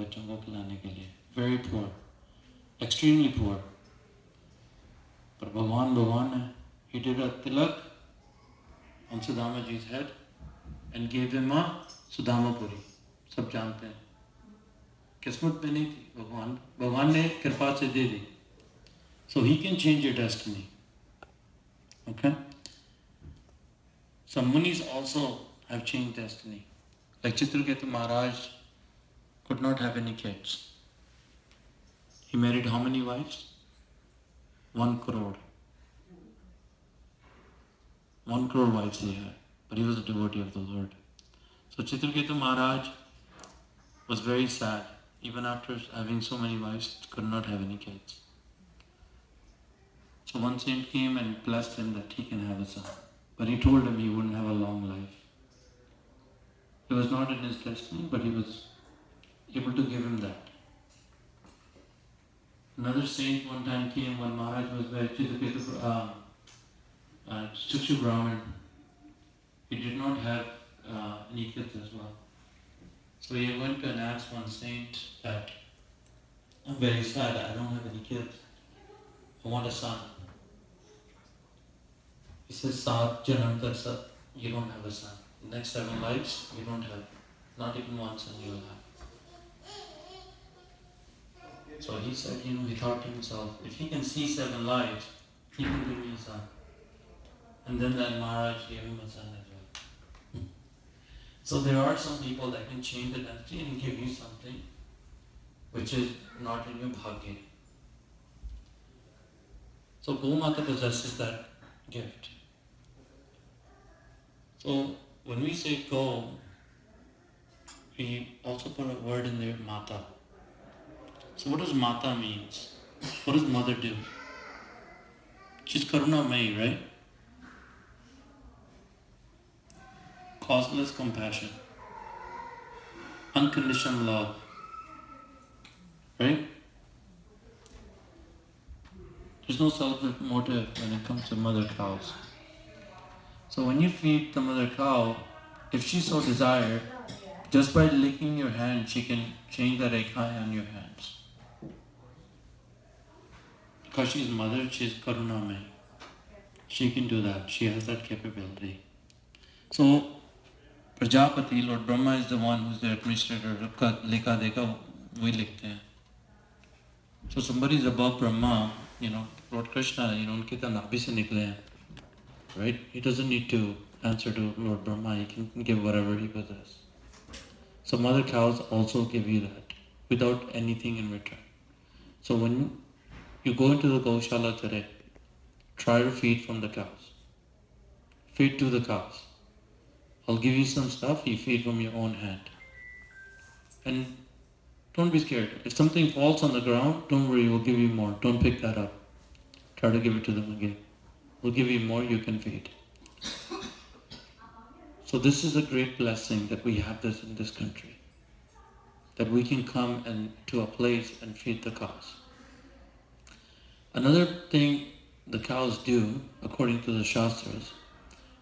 बच्चों को खिलाने के लिए. Very poor, extremely poor. पर भगवान है. He did a tilak on Sudama ji's head and gave him a Sudama puri. सब जानते हैं. किस्मत में नहीं थी, भगवान ने कृपा से दे दी. So he can change your destiny. Okay? Some munis also have changed destiny. Like Chitraketu Maharaj could not have any kids. He married how many wives? 1 crore. 1 crore wives he had. But he was a devotee of the Lord. So Chitraketu Maharaj was very sad. Even after having so many wives, could not have any kids. So one saint came and blessed him that he can have a son. But he told him he wouldn't have a long life. It was not in his destiny, but he was able to give him that. Another saint one time came when Maharaj was very Chukshu Brahmin. He did not have any kids as well. So he went and asked one saint that, I'm very sad, I don't have any kids. I want a son. He says, Saat Janam Tarsat, you don't have a son. The next 7 lives, you don't have, not even one son you will have. So he said, he thought to himself, if he can see 7 lives, he can give me a son. And then that Maharaj gave him a son as well. So there are some people that can change the destiny and give you something which is not in your bhagya. So Gau Mata possesses that gift. So when we say Gau, we also put a word in there, Mata. So what does Mata means? What does mother do? She's Karuna Mai, right? Causeless compassion. Unconditional love. Right? There's no selfish motive when it comes to mother cows. So when you feed the mother cow, if she so desire, just by licking your hand, she can change that ekai on your hands. Because she's mother, she's Karunamai. She can do that. She has that capability. So, Prajapati, Lord Brahma is the one who's the administrator. Lika deka, we likhte hain. So somebody is above Brahma, Lord Krishna, unke ta nabhi se nikle hain. Right? He doesn't need to answer to Lord Brahma. He can give whatever he possesses. So mother cows also give you that without anything in return. So when you go into the Gaushala today, try to feed from the cows. Feed to the cows. I'll give you some stuff, you feed from your own hand. And don't be scared. If something falls on the ground, don't worry, we'll give you more. Don't pick that up. Try to give it to them again. We'll give you more, you can feed. So this is a great blessing that we have this in this country. That we can come to a place and feed the cows. Another thing the cows do, according to the Shastras,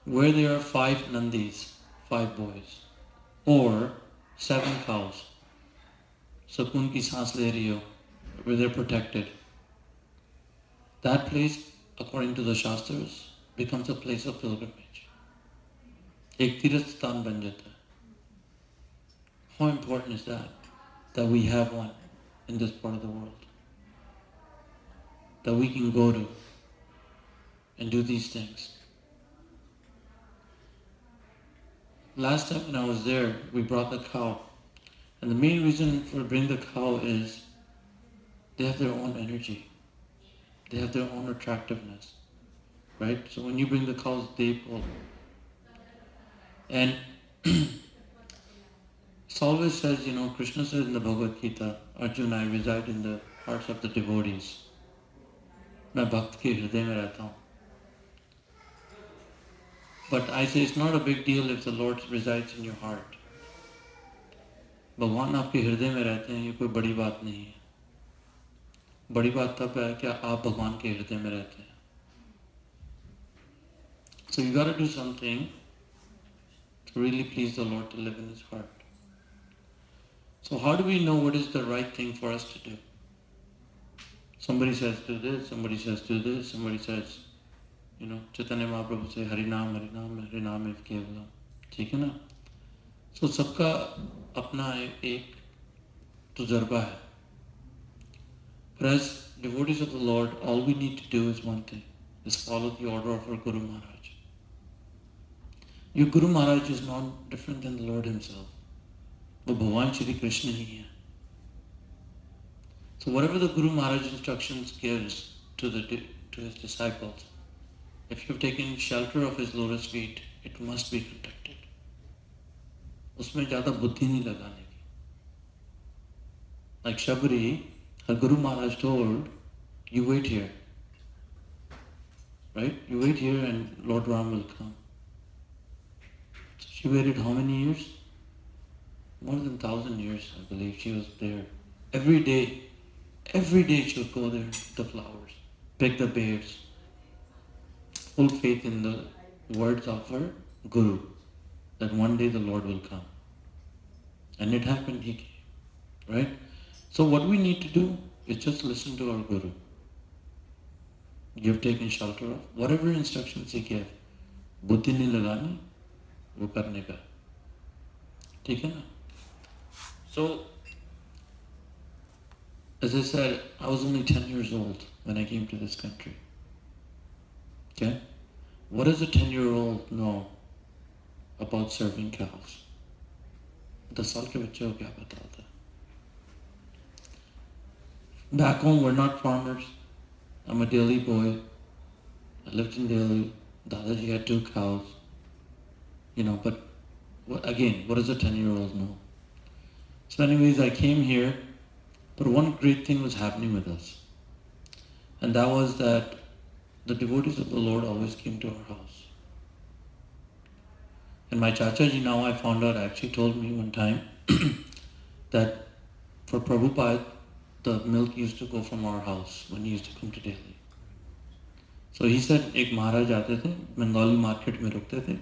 where there are 5 Nandis, 5 boys, or 7 cows, Sakun ki saans le rahi ho, where they're protected, that place, according to the Shastras, becomes a place of pilgrimage. Ek tirth sthan ban jata hai. How important is that? That we have one in this part of the world. That we can go to and do these things. Last time when I was there, we brought the cow. And the main reason for bringing the cow is they have their own energy. They have their own attractiveness. Right? So when you bring the cows, they pull. And it always says, Krishna says in the Bhagavad Gita, Arjuna, I reside in the hearts of the devotees. मैं भक्त के हृदय में रहता हूँ. But I say it's not a big deal if the Lord resides in your heart. भगवान आपके हृदय में रहते हैं, ये कोई बड़ी बात नहीं है. बड़ी बात तब है कि आप भगवान के हृदय में रहते हैं. So you got to do something to really please the Lord, to live in His heart. So how do we know what is the right thing for us to do? Somebody says do this, somebody says do this, somebody says, Chaitanya Mahaprabhu say Harinam, Harinam, Harinam if Kevalam. ठीक है ना? So सबका अपना एक तजुर्बा है. But as devotees of the Lord, all we need to do is one thing, is follow the order of our Guru Maharaj. Your Guru Maharaj is not different than the Lord himself. वो भगवान श्री कृष्ण ही है. So whatever the Guru Maharaj instructions gives to his disciples, if you've taken shelter of his lotus feet, it must be protected. उसमें ज़्यादा बुद्धि नहीं लगाने की. Like Shabri, her Guru Maharaj told, you wait here. Right? You wait here and Lord Ram will come. So she waited how many years? More than 1,000 years, I believe. She was there. Every day she would go there, pick the flowers, pick the berries. Full faith in the words of her Guru, that one day the Lord will come. And it happened, he came. Right? So what we need to do is just listen to our Guru. You've taken shelter of whatever instructions he gave. बुद्धि नहीं लगानी, वो करने का. ठीक है ना? So, as I said, I was only 10 years old when I came to this country. Okay? What does a 10-year-old know about serving cows? 10 साल के बच्चे को क्या पता होता? Back home, we're not farmers. I'm a Delhi boy. I lived in Delhi. Dadaji had 2 cows. But what does a 10-year-old know? So anyways, I came here, but one great thing was happening with us. And that was that the devotees of the Lord always came to our house. And my Chachaji, now I found out, actually told me one time that for Prabhupada, the milk used to go from our house when he used to come to Delhi. So he said, एक महाराज आते थे, Bengali market में रुकते थे,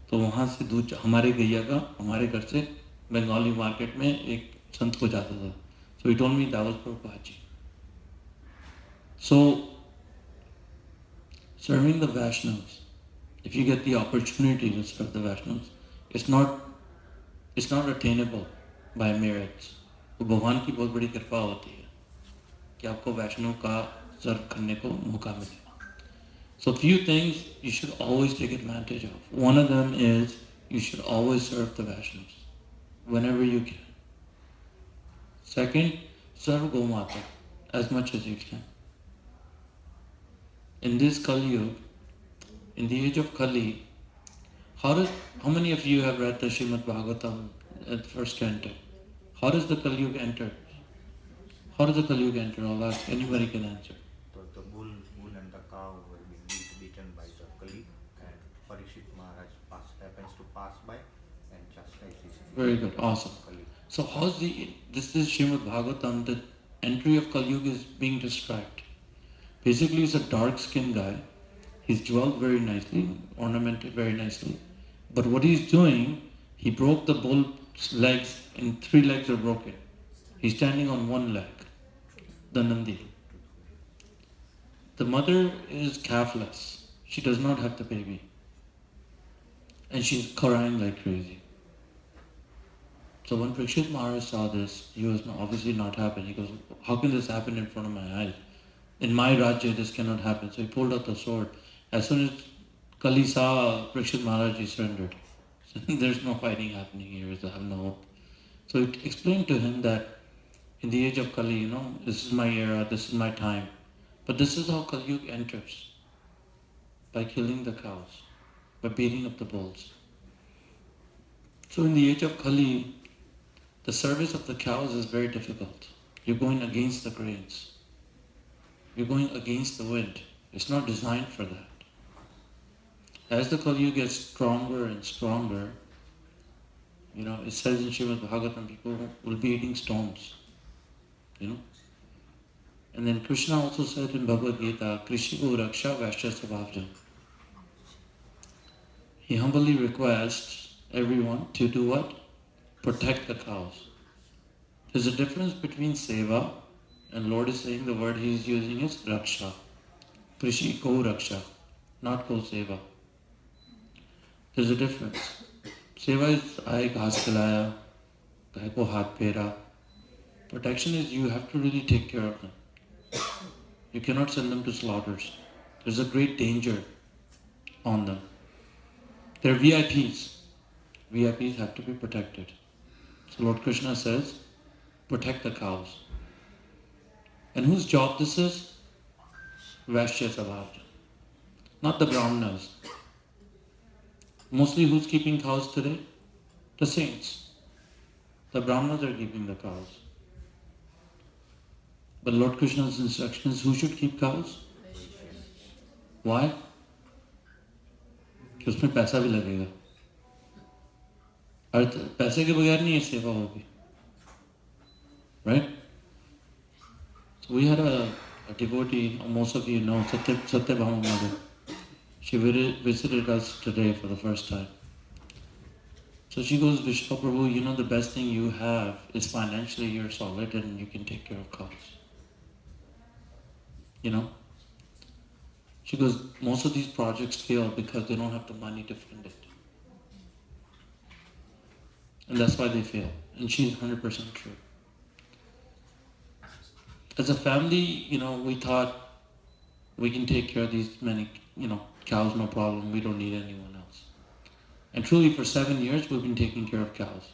तो वहाँ से दूध हमारे गैया का हमारे घर से बंगाली मार्केट में एक संत को जाता था. So he told me that was Prabhupada ji. So serving the Vaishnavas, if you get the opportunity to serve the Vaishnavas, it's not attainable by merits. वो भगवान की बहुत बड़ी कृपा होती है कि आपको वैष्णव का सर्व करने को मौका मिले. So few things you should always take advantage of. One of them is you should always serve the Vaishnavas whenever you can. Second, serve Gomata as much as you can. In this Kali Yuga, in the age of Kali, how many of you have read the Srimad Bhagavatam at the first canto? How does the Kali Yuga enter? How does the Kali Yuga enter? I'll ask, anybody can answer. The bull and the cow were being beaten by the Kali, and Parikshit Maharaj happens to pass by and chastises him. Very good, awesome. Kali. So this is Srimad Bhagavatam, the entry of Kali Yuga is being described. Basically, he's a dark-skinned guy. He's jeweled very nicely, ornamented very nicely. But what he's doing, he broke the bull's legs, and 3 legs are broken. He's standing on 1 leg, the Nandi. The mother is calfless. She does not have the baby. And she's crying like crazy. So when Parikshit Maharaj saw this, he was obviously not happy. He goes, how can this happen in front of my eyes? In my Rajya, this cannot happen. So he pulled out the sword. As soon as Kali saw Parikshit Maharaj, he surrendered. So there's no fighting happening here. I have no hope. So it explained to him that in the age of Kali, this is my era, this is my time. But this is how Kali Yuga enters. By killing the cows. By beating up the bulls. So in the age of Kali, the service of the cows is very difficult. You're going against the grains. You're going against the wind. It's not designed for that. As the Kali Yuga gets stronger and stronger, it says in Srimad Bhagavatam, people will be eating stones. And then Krishna also said in Bhagavad Gita, Krishiku Raksha Vaishya Sabhavjam. He humbly requests everyone to do what? Protect the cows. There's a difference between seva, and Lord is saying the word He is using is raksha. Krishi Gau Raksha, not Gau Sewa. There's a difference. Seva is I घास खिलाया, गाय को हाथ फेरा. Protection is you have to really take care of them. You cannot send them to slaughters. There's a great danger on them. They're VIPs. VIPs have to be protected. So Lord Krishna says, protect the cows. And whose job this is? Vaishyas allowed. Not the Brahmanas. Mostly who's keeping cows today? The saints. The Brahmanas are keeping the cows. But Lord Krishna's instruction is who should keep cows? Why? कि उसमें पैसा भी लगेगा. अर्थ पैसे के बगैर नहीं ये सेवा होगी. Right? So we had a devotee, most of you know, Satyabhama Mother. She visited us today for the first time. So she goes, Vishal Prabhu, you know the best thing you have is financially you're solid and you can take care of cows. You know? She goes, most of these projects fail because they don't have the money to fund it. And that's why they fail. And she's 100% true. As a family, you know, we thought we can take care of these many, you know, cows, no problem. We don't need anyone else. And truly for 7 years, we've been taking care of cows.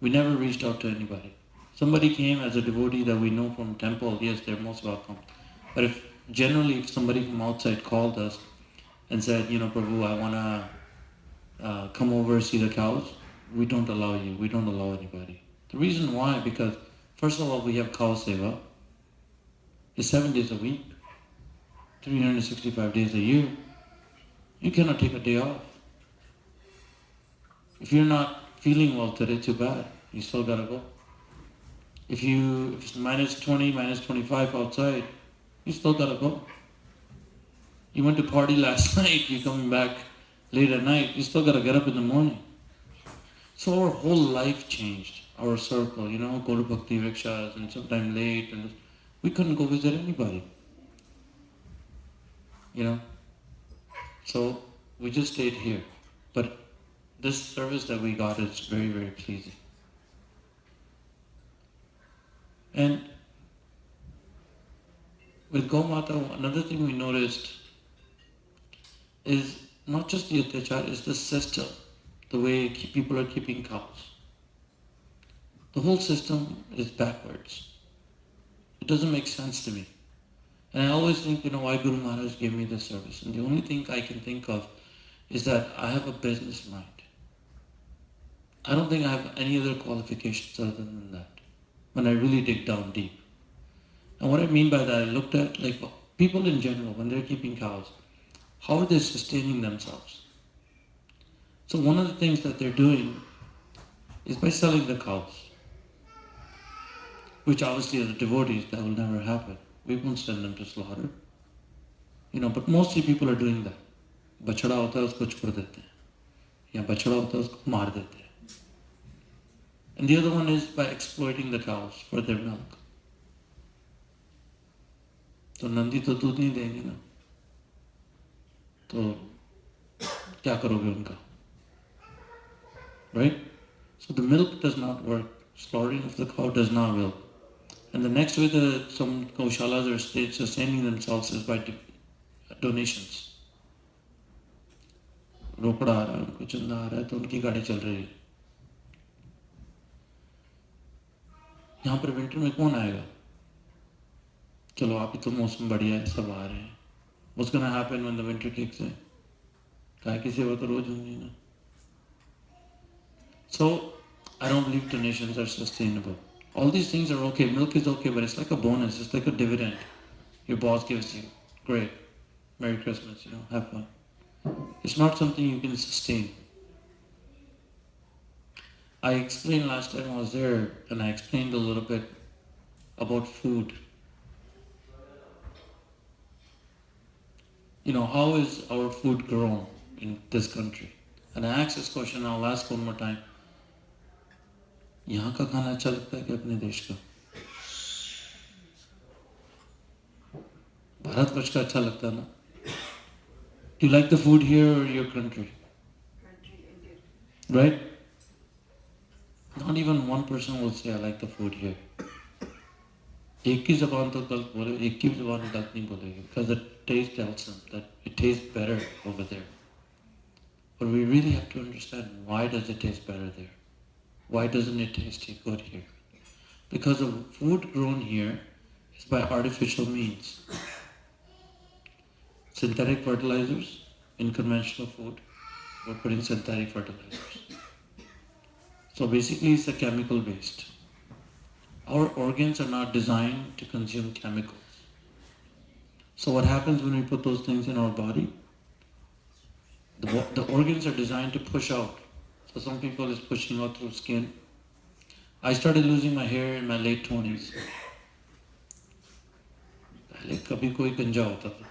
We never reached out to anybody. Somebody came as a devotee that we know from temple, yes, they're most welcome. But if somebody from outside called us and said, you know, Prabhu, I want to come over, see the cows, we don't allow you. We don't allow anybody. The reason why, because first of all, we have Gau Sewa. It's 7 days a week, 365 days a year. You cannot take a day off. If you're not feeling well today, too bad. You still gotta go. If it's minus 20, minus 25 outside, you still gotta go. You went to party last night, you're coming back late at night, you still gotta get up in the morning. So our whole life changed, our circle, you know, go to bhakti rickshaws and sometimes late, and we couldn't go visit anybody. You know? So we just stayed here. But this service that we got is very, very pleasing. And with Gau Mata, another thing we noticed is not just the atyachar, it's the system, the way people are keeping cows. The whole system is backwards. It doesn't make sense to me. And I always think, you know, why Guru Maharaj gave me this service. And the only thing I can think of is that I have a business mind. I don't think I have any other qualifications other than that, when I really dig down deep. And what I mean by that, I looked at like people in general, when they're keeping cows, how are they sustaining themselves? So one of the things that they're doing is by selling the cows, which obviously as devotees, that will never happen. We won't send them to slaughter. You know, but mostly people are doing that. बछड़ा होता है उसको छोड़ देते हैं, या बछड़ा होता है उसको मार देते हैं. And the other one is by exploiting the cows for their milk. तो नंदी तो दूध नहीं देंगे ना, तो क्या करोगे उनका? Right? So the milk does not work. Slaughtering of the cow does not work. And the next way that some gaushalas are sustaining themselves is by donations. रोकड़ा आ रहा है, उनको चंदा आ रहा है, तो उनकी गाड़ी चल रही है. यहाँ पर विंटर में कौन आएगा? चलो आप ही तो मौसम बढ़िया है, सब आ रहे हैं. What's gonna happen when the winter kicks in? गाय की सेवा तो रोज होगी ना. So I don't believe donations are sustainable. All these things are okay. Milk is okay, but it's like a bonus. It's like a dividend. Your boss gives you. Great. Merry Christmas, you know, have fun. It's not something you can sustain. I explained last time I was there, and I explained a little bit about food. You know, how is our food grown in this country? And I asked this question, I'll ask one more time. यहाँ का खाना अच्छा लगता है कि अपने देश का? भारतवर्ष का अच्छा लगता है ना? Do you like the food here or your country? Right? Not even one person will say I like the food here. एक की ज़बान तो गलत बोले, एक की ज़बान गलत नहीं बोलेगी, because the taste tells them that it tastes better over there. But we really have to understand, why does it taste better there? Why doesn't it taste good here? Because the food grown here is by artificial means. Synthetic fertilizers in conventional food, we're putting synthetic fertilizers. So basically it's a chemical based. Our organs are not designed to consume chemicals. So what happens when we put those things in our body? The organs are designed to push out. So some people is pushing out through skin. I started losing my hair in my late 20s. पहले कभी कोई गंजा होता था,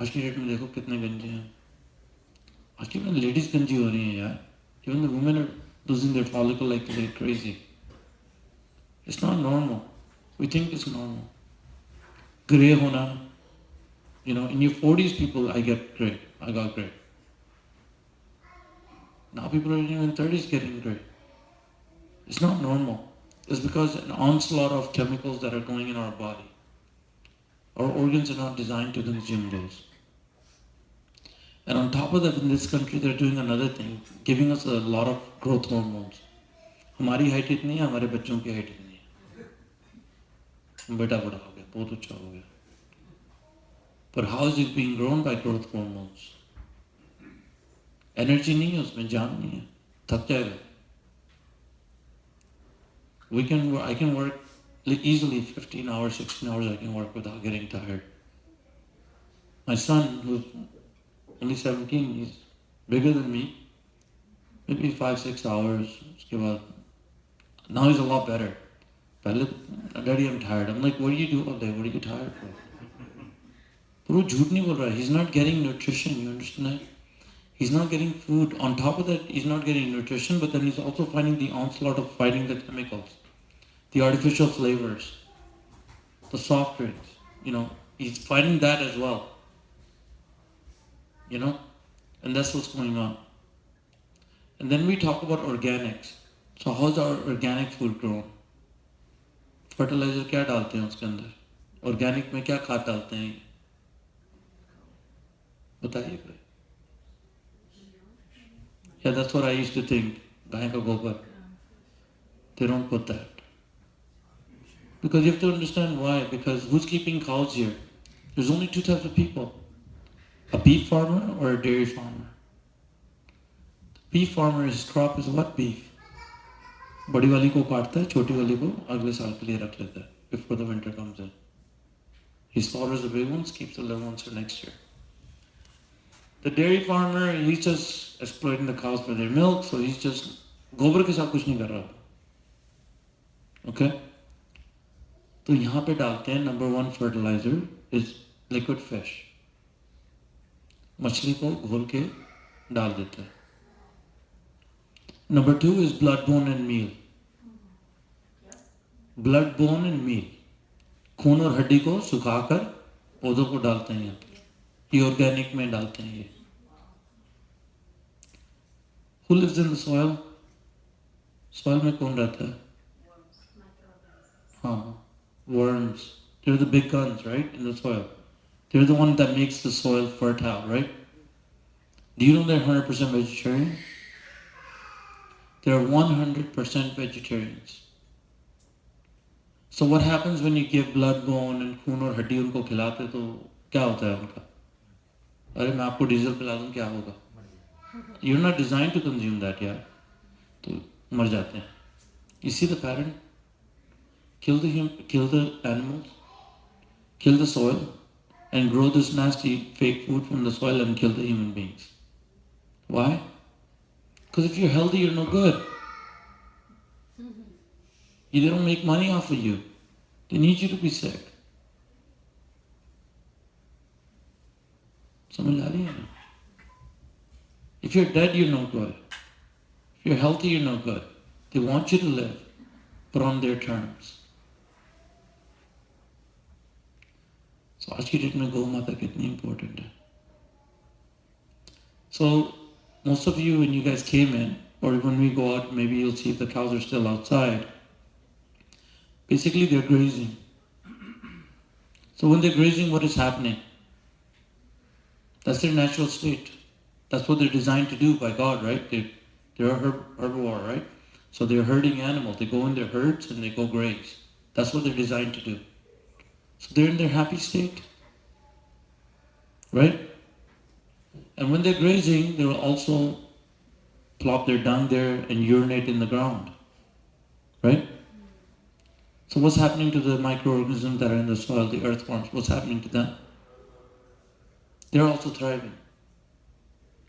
आज की date में देखो कितने गंजे हैं. आज की में लेडीज गंजी हो रही हैं यार. Even the women are losing their follicle like crazy. It's not normal. We think it's normal. Grey hona, in your 40s people, I got grey. Now people are in their 30s getting grey. It's not normal. It's because an onslaught of chemicals that are going in our body. Our organs are not designed to consume those. And on top of that, in this country, they're doing another thing, giving us a lot of growth hormones. हमारी height इतनी है, हमारे बच्चों की height इतनी है. बेटा बड़ा हो गया, बहुत अच्छा हो गया. But how is it being grown? By growth hormones. Energy नहीं है उसमें, जान नहीं है, थक जाएगा. I can work easily 15 hours, 16 hours I can work without getting tired. My son, who's only 17, he's bigger than me, maybe 5-6 hours. उसके बाद, now he's a lot better. पहले, Daddy, I'm tired. I'm like, what do you do all day? What are you tired for? पर वो झूठ नहीं बोल रहा है. He's not getting nutrition, you understand? He's not getting food. On top of that, he's not getting nutrition, but then he's also finding the onslaught of fighting the chemicals, the artificial flavors, the soft drinks. He's fighting that as well. And that's what's going on. And then we talk about organics. So how's our organic food grown? Fertilizer क्या डालते हैं उसके अंदर? Organic में क्या खाद डालते हैं? बताइए कोई. Yeah, that's what I used to think. गाय का गोबर. They don't put that. Because you have to understand why. Because who's keeping cows here? There's only two types of people. A beef farmer or a dairy farmer. The beef farmer, his crop is what? Beef. बड़ी वाली को काटता है, छोटी वाली को अगले साल के लिए रख लेता है, before the winter comes in. He slaughters the big ones, keeps the little ones for next year. The dairy farmer, he's just exploiting the cows for their milk, so he's just गोबर के साथ कुछ नहीं कर रहा. Okay? तो यहाँ पे डालते हैं, number 1 fertilizer is liquid fish. मछली को घोल के डाल देते हैं. Number 2 is blood, bone and meal. Blood, bone and meal. खून और हड्डी को सुखाकर पौधों को डालते हैं यहाँ पे. ये ऑर्गेनिक में डालते हैं ये. Who lives in the soil? Soil में कौन रहता है? हाँ, worms. They're the big guns, right, in the soil. They're the one that makes the soil fertile, right? Do you know they're 100% vegetarian? They're 100% vegetarians. So what happens when you give blood, bone and खून और हड्डी उनको खिलाते तो क्या होता है उनका? अरे मैं आपको डीजल पिला दूं, क्या होगा? You're not designed to consume that, यार. तो मर जाते हैं. You see the pattern? Kill the animals, kill the soil, and grow this nasty fake food from the soil and kill the human beings. Why? Because if you're healthy, you're no good. They don't make money off of you. They need you to be sick. समझ आ रही है ना? If you're dead, you're no good. If you're healthy, you're no good. They want you to live, but on their terms. So आज की date में गौ माता कितनी important है. So most of you, when you guys came in, or when we go out, maybe you'll see if the cows are still outside. Basically, they're grazing. So when they're grazing, what is happening? That's their natural state. That's what they're designed to do by God, right? They're a herbivore, right? So they're herding animals. They go in their herds and they go graze. That's what they're designed to do. So they're in their happy state, right? And when they're grazing, they'll also plop their dung there and urinate in the ground, right? So what's happening to the microorganisms that are in the soil, the earthworms? What's happening to them? They're also thriving.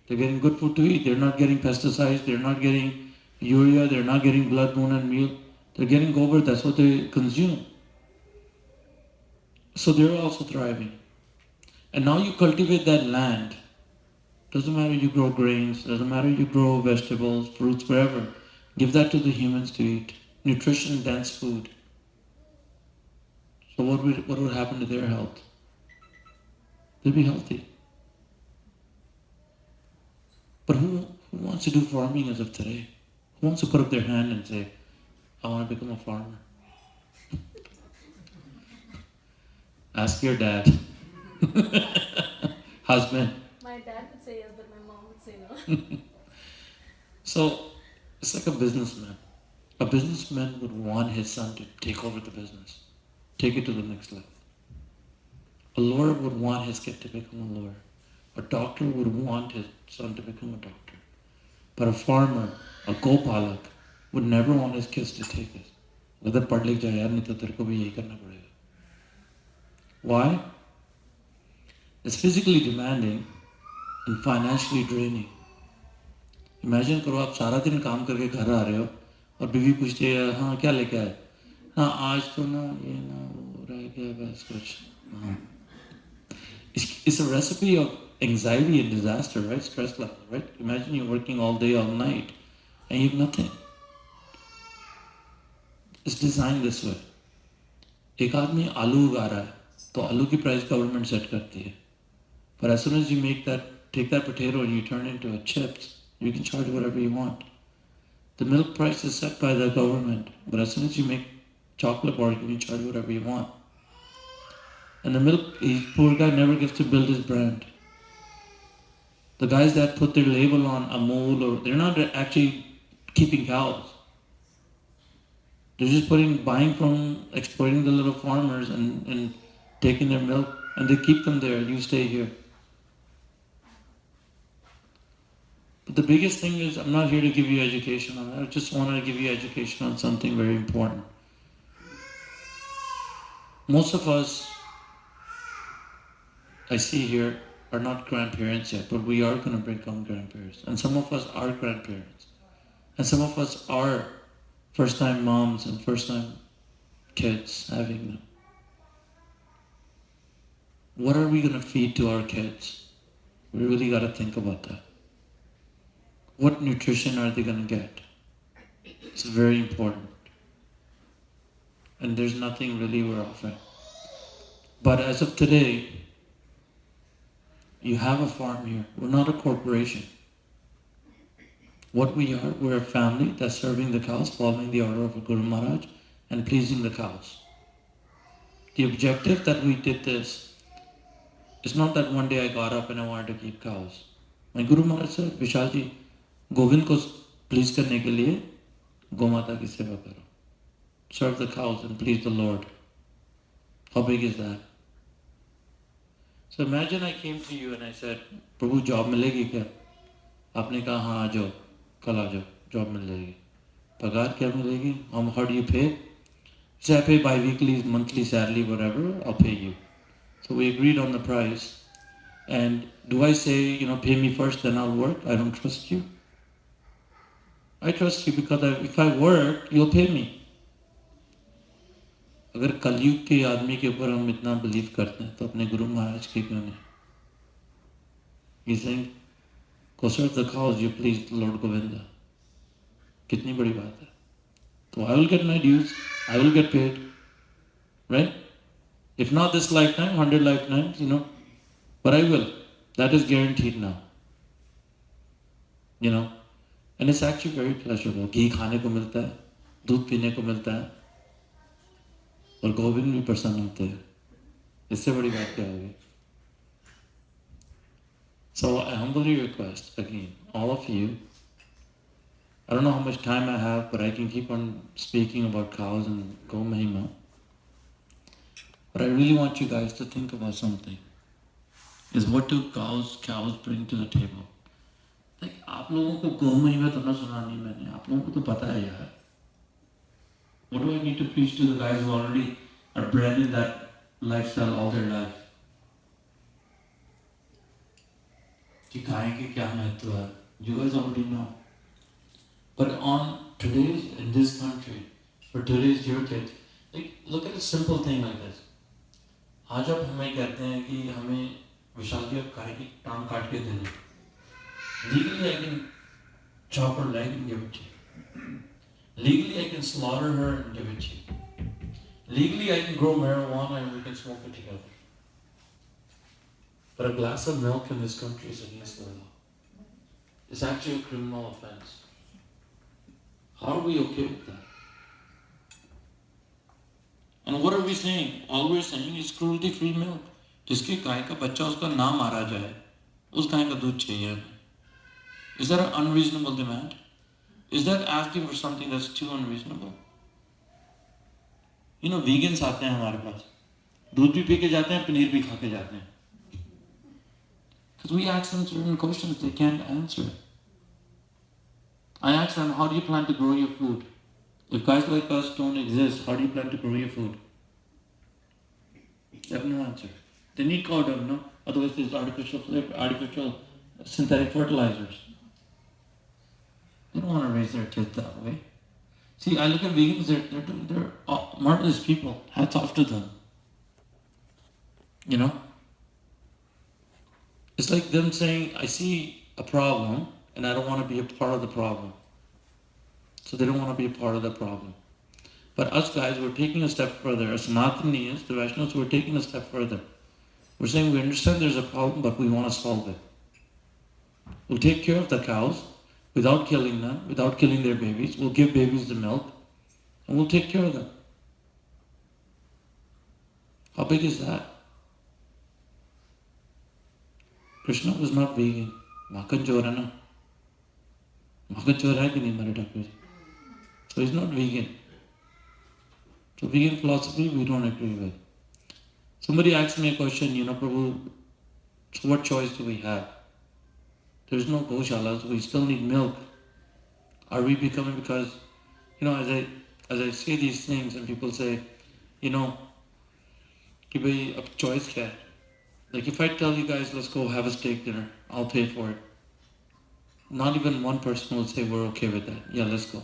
They're getting good food to eat. They're not getting pesticides. They're not getting urea. They're not getting blood, bone and meal. They're getting gobar. That's what they consume. So they're also thriving. And now you cultivate that land. Doesn't matter you grow grains. Doesn't matter you grow vegetables, fruits, wherever. Give that to the humans to eat. Nutrition, dense food. So what would happen to their health? They'll be healthy. But who wants to do farming as of today? Who wants to put up their hand and say, I want to become a farmer? Ask your dad. Husband. My dad would say yes, but my mom would say no. So, it's like a businessman. A businessman would want his son to take over the business. Take it to the next level. A lawyer would want his kid to become a lawyer. A doctor would want his son to become a doctor. But a farmer, a gopalak, would never want his kids to take it. Whether पढ़ लिख जाए यार नहीं तो तेरे को भी यही करना पड़ेगा. Why? It's physically demanding and financially draining. Imagine करो आप सारा दिन काम करके घर आ रहे हो और बीवी पूछती है हाँ क्या लेके आए? हाँ आज तो ना ये ना वो रह गया बस कुछ. हाँ. It's a recipe of anxiety and disaster, right? Stress level, right? Imagine you're working all day, all night, and you have nothing. It's designed this way. एक आदमी आलू उगा रहा है, तो आलू की प्राइस गवर्नमेंट सेट करती है. But as soon as you take that potato and you turn it into chips, you can charge whatever you want. The milk price is set by the government, but as soon as you make chocolate bar, you can charge whatever you want. And the milk, poor guy never gets to build his brand. The guys that put their label on Amul, they're not actually keeping cows. They're just buying from, exploiting the little farmers and taking their milk, and they keep them there. You stay here. But the biggest thing is, I'm not here to give you education on that. I just wanted to give you education on something very important. Most of us, I see here, are not grandparents yet, but we are going to become grandparents. And some of us are grandparents. And some of us are first-time moms and first-time kids having them. What are we going to feed to our kids? We really got to think about that. What nutrition are they going to get? It's very important. And there's nothing really we're offering. But as of today, you have a farm here. We're not a corporation. What we are, we're a family that's serving the cows, following the order of Guru Maharaj, and pleasing the cows. The objective that we did this, it's not that one day I got up and I wanted to keep cows. My Guru Maharaj said, Vishal ji, Govind ko please karne ke liye, Gomata ki seva karo. Serve the cows and please the Lord. How big is that? So imagine I came to you and I said, Prabhu, job milegi kya? आपने कहा हाँ आ जाओ, कल आ जाओ, job मिल जाएगी. पगार क्या मिलेगी? How do you pay? Say I pay bi-weekly, monthly salary, whatever, I'll pay you. So we agreed on the price. And do I say, pay me first, then I'll work? I don't trust you. I trust you because if I work, you'll pay me. अगर कलयुग के आदमी के ऊपर हम इतना believe करते हैं तो अपने गुरु महाराज के क्यों नहीं? You think, go serve the cows, you please Lord Govinda. कितनी बड़ी बात है. So I will get my dues, I will get paid, right? If not this lifetime, 100 lifetimes, but I will. That is guaranteed now, and it's actually very pleasurable. Ghee खाने को मिलता है, दूध पीने को मिलता है, और गोविंद भी प्रसन्न होते हैं. इससे बड़ी बात क्या होगी? So I humbly request again, all of you. I don't know how much time I have, but I can keep on speaking about cows and Gau Mahima. But I really want you guys to think about something. Is what do cows bring to the table? Like, आप लोगों को गौ महिमा तो ना सुना नहीं मैंने. आप लोगों को तो पता है यार. What do I need to preach to the guys who already are bred in that lifestyle all their life? कि गाय के क्या महत्व है? You guys already know. But in this country, for today's youth, like, look at a simple thing like this. आज आप हमें कहते हैं कि हमें विशाल की गाय की टांग काट के दे दो. Legally I can chop her leg and give it to you. Legally I can slaughter her and give it to you. Legally I can grow marijuana and we can smoke it together. But a glass of milk in this country is against the law. It's actually a criminal offense. How are we okay with that? And what are we saying? All we're saying is cruelty-free milk. जिसकी गाय का बच्चा उसका ना मारा जाए, उस गाय का दूध चाहिए. Is that an unreasonable demand? Is that asking for something that's too unreasonable? Vegans आते हैं हमारे पास, दूध भी पी के जाते हैं, पनीर भी खा के जाते हैं. Because we ask them certain questions they can't answer. I ask them, how do you plan to grow your food? If guys like us don't exist, how do you plan to grow your food? They have no answer. They need cow dung, no? Otherwise there's artificial synthetic fertilizers. They don't want to raise their kids that way. See, I look at vegans, they're marvelous people. Hats off to them. It's like them saying, I see a problem and I don't want to be a part of the problem. So they don't want to be a part of the problem. But us guys, we're taking a step further. As Sanatanis, the Vaishnavas, we're taking a step further. We're saying we understand there's a problem, but we want to solve it. We'll take care of the cows without killing them, without killing their babies. We'll give babies the milk, and we'll take care of them. How big is that? Krishna was not vegan. Makan chor hai na. Makan chor hai ki nahi Mare Thakur? So he's not vegan. So vegan philosophy we don't agree with. Somebody asked me a question, Prabhu, so what choice do we have? There's no Gaushalas, we still need milk. Are we becoming, because, as I say these things and people say, कि भाई अब choice क्या है? Like if I tell you guys, let's go have a steak dinner, I'll pay for it. Not even one person will say we're okay with that. Yeah, let's go.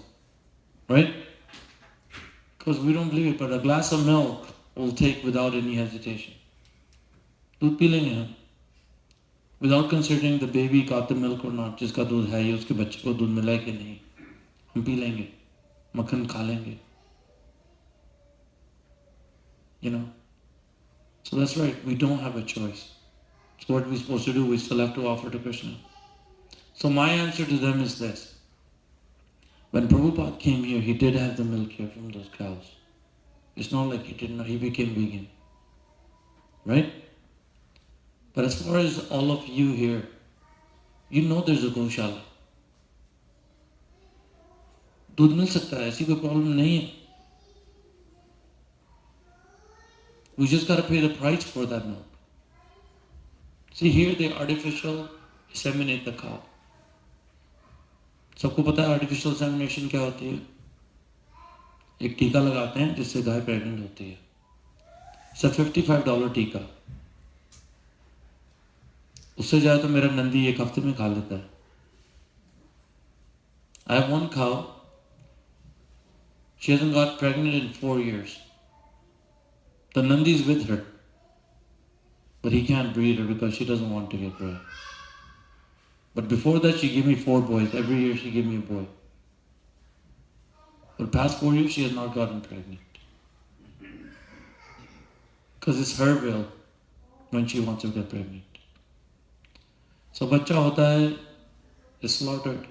Right? Because we don't believe it, but a glass of milk we'll take without any hesitation. दूध P लेंगे हम. Without considering the baby got the milk or not, जिसका दूध है या उसके बच्चे को दूध मिला है कि नहीं, हम पी लेंगे, मक्खन खा लेंगे. So that's right, we don't have a choice. So what are we supposed to do? We still have to offer to Krishna. So my answer to them is this. When Prabhupada came here, he did have the milk here from those cows. It's not like he didn't, he became vegan. Right? But as far as all of you here, there's a Gaushala. दूध मिल सकता है, ऐसी कोई problem नहीं है. We just got to pay the price for that milk. See, here they artificial inseminate the cow. सबको पता है artificial insemination क्या होती है? एक टीका लगाते हैं जिससे गाय प्रेग्नेंट होती है. It's a $55 टीका. उससे ज़्यादा तो मेरा नंदी एक हफ्ते में खा लेता है. I have one cow. She hasn't got pregnant in 4 years. The nandi is with her, but he can't breed her because she doesn't want to get bred. But before that, she gave me 4 boys. Every year she gave me a boy. For the past 4 years, she has not gotten pregnant. Because it's her will when she wants to get pregnant. So बच्चा होता है, is slaughtered.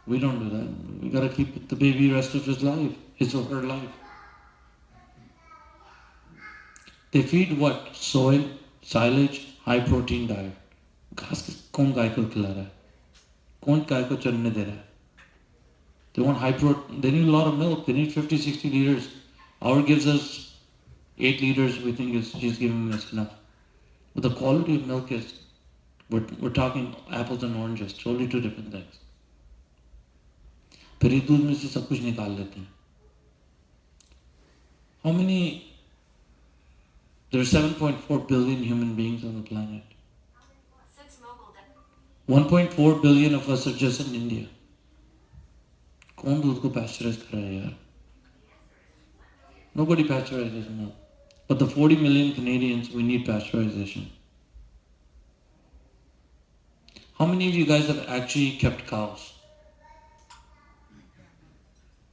We don't do that. We gotta keep the baby rest of his life, his or her life. They feed what? Soil, silage, high protein diet. घास कौन गाय को खिला रहा है? कौन गाय को चरने दे रहा है? They want high protein. They need a lot of milk. They need 50, 60 liters. Our gives us 8 liters. We think she's giving us enough. But the quality of milk is, we're talking apples and oranges. Totally two different things. फिर इस दूध में से सब कुछ निकाल लेते हैं. How many? There are 7.4 billion human beings on the planet. 1.4 billion of us are just in India. कौन दूध को pasteurize कर रहा है यार? Nobody pasteurizes milk. But the 40 million Canadians, we need pasteurization. How many of you guys have actually kept cows?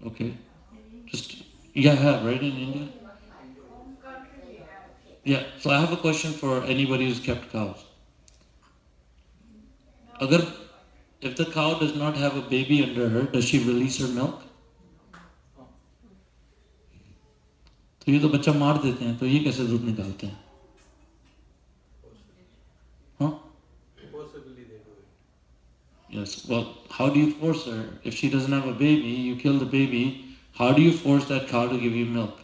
Okay. Just, you have, right, in India? Yeah, so I have a question for anybody who's kept cows. If the cow does not have a baby under her, does she release her milk? तो ये तो बच्चा मार देते हैं, तो ये कैसे दूध निकालते हैं? Huh? Possibly they do it. Yes, well, how do you force her? If she doesn't have a baby, you kill the baby, how do you force that cow to give you milk?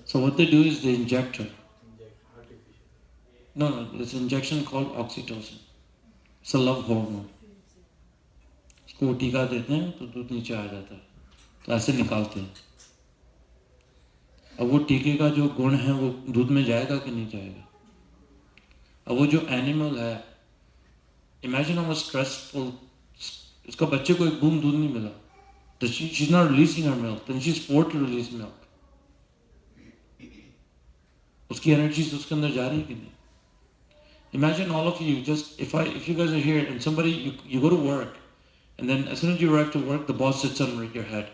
So what they do is they inject her. Inject artificial. No, it's an injection called oxytocin. It's a love hormone. उसको टीका देते हैं तो दूध नीचे आ जाता है, तो ऐसे निकालते हैं. अब वो टीके का जो गुण है वो दूध में जाएगा कि नहीं जाएगा? अब वो जो एनिमल है, इमेजिन हाउ स्ट्रेसफुल, उसका बच्चे को एक बूंद दूध नहीं मिला, तो she's not releasing her milk, then she's forced to release milk. उसकी एनर्जी उसके अंदर जा रही है कि नहीं? Imagine all of you, just if you guys are here and somebody, you go to work, and then as soon as you arrive to work, the boss sits on your head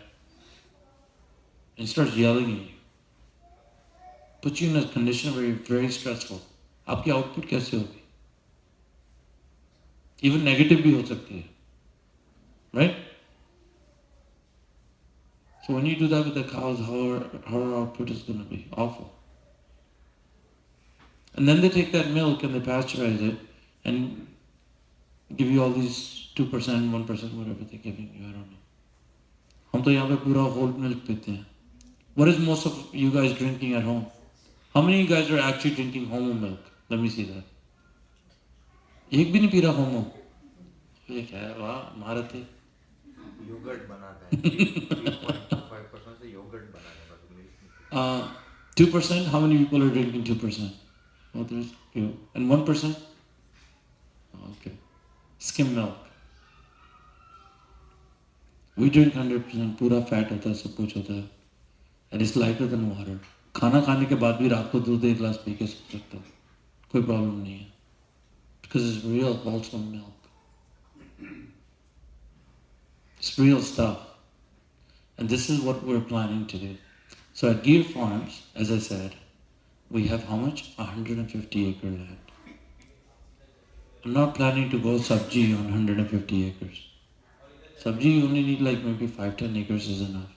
and starts yelling at you. Puts you in a condition where you're very stressful. आपकी output कैसे होगी? Even negative भी हो सकती है, right? So when you do that with the cows, how our output is going to be awful. And then they take that milk and they pasteurize it and give you all these 2%, 1%, whatever they're giving you, I don't know. हम तो यहाँ पे पूरा whole milk पीते हैं. What is most of you guys drinking at home? How many of you guys are actually drinking homo milk? Let me see that. एक भी नहीं पी रहा homo. ये क्या है? वाह, महारत है. योगर्ट बनाता है 3.5% से योगर्ट बनाने का. 2%? How many people are drinking 2%? Oh, there's few. And 1%? Oh, okay. Skim milk. We drink 100%. पूरा fat होता है, सब कुछ होता है. And it's lighter than water. खाना खाने के बाद भी रात को दूध एक गिलास पी के सो सकता हूँ, कोई प्रॉब्लम नहीं है. Because it's real wholesome milk. It's real stuff. And this is what we're planning to do. So at Gear Farms, as I said, we have how much? 150 acre land. I'm not planning to go sabji on 150 acres. Sabji, you only need like maybe 5-10 acres is enough.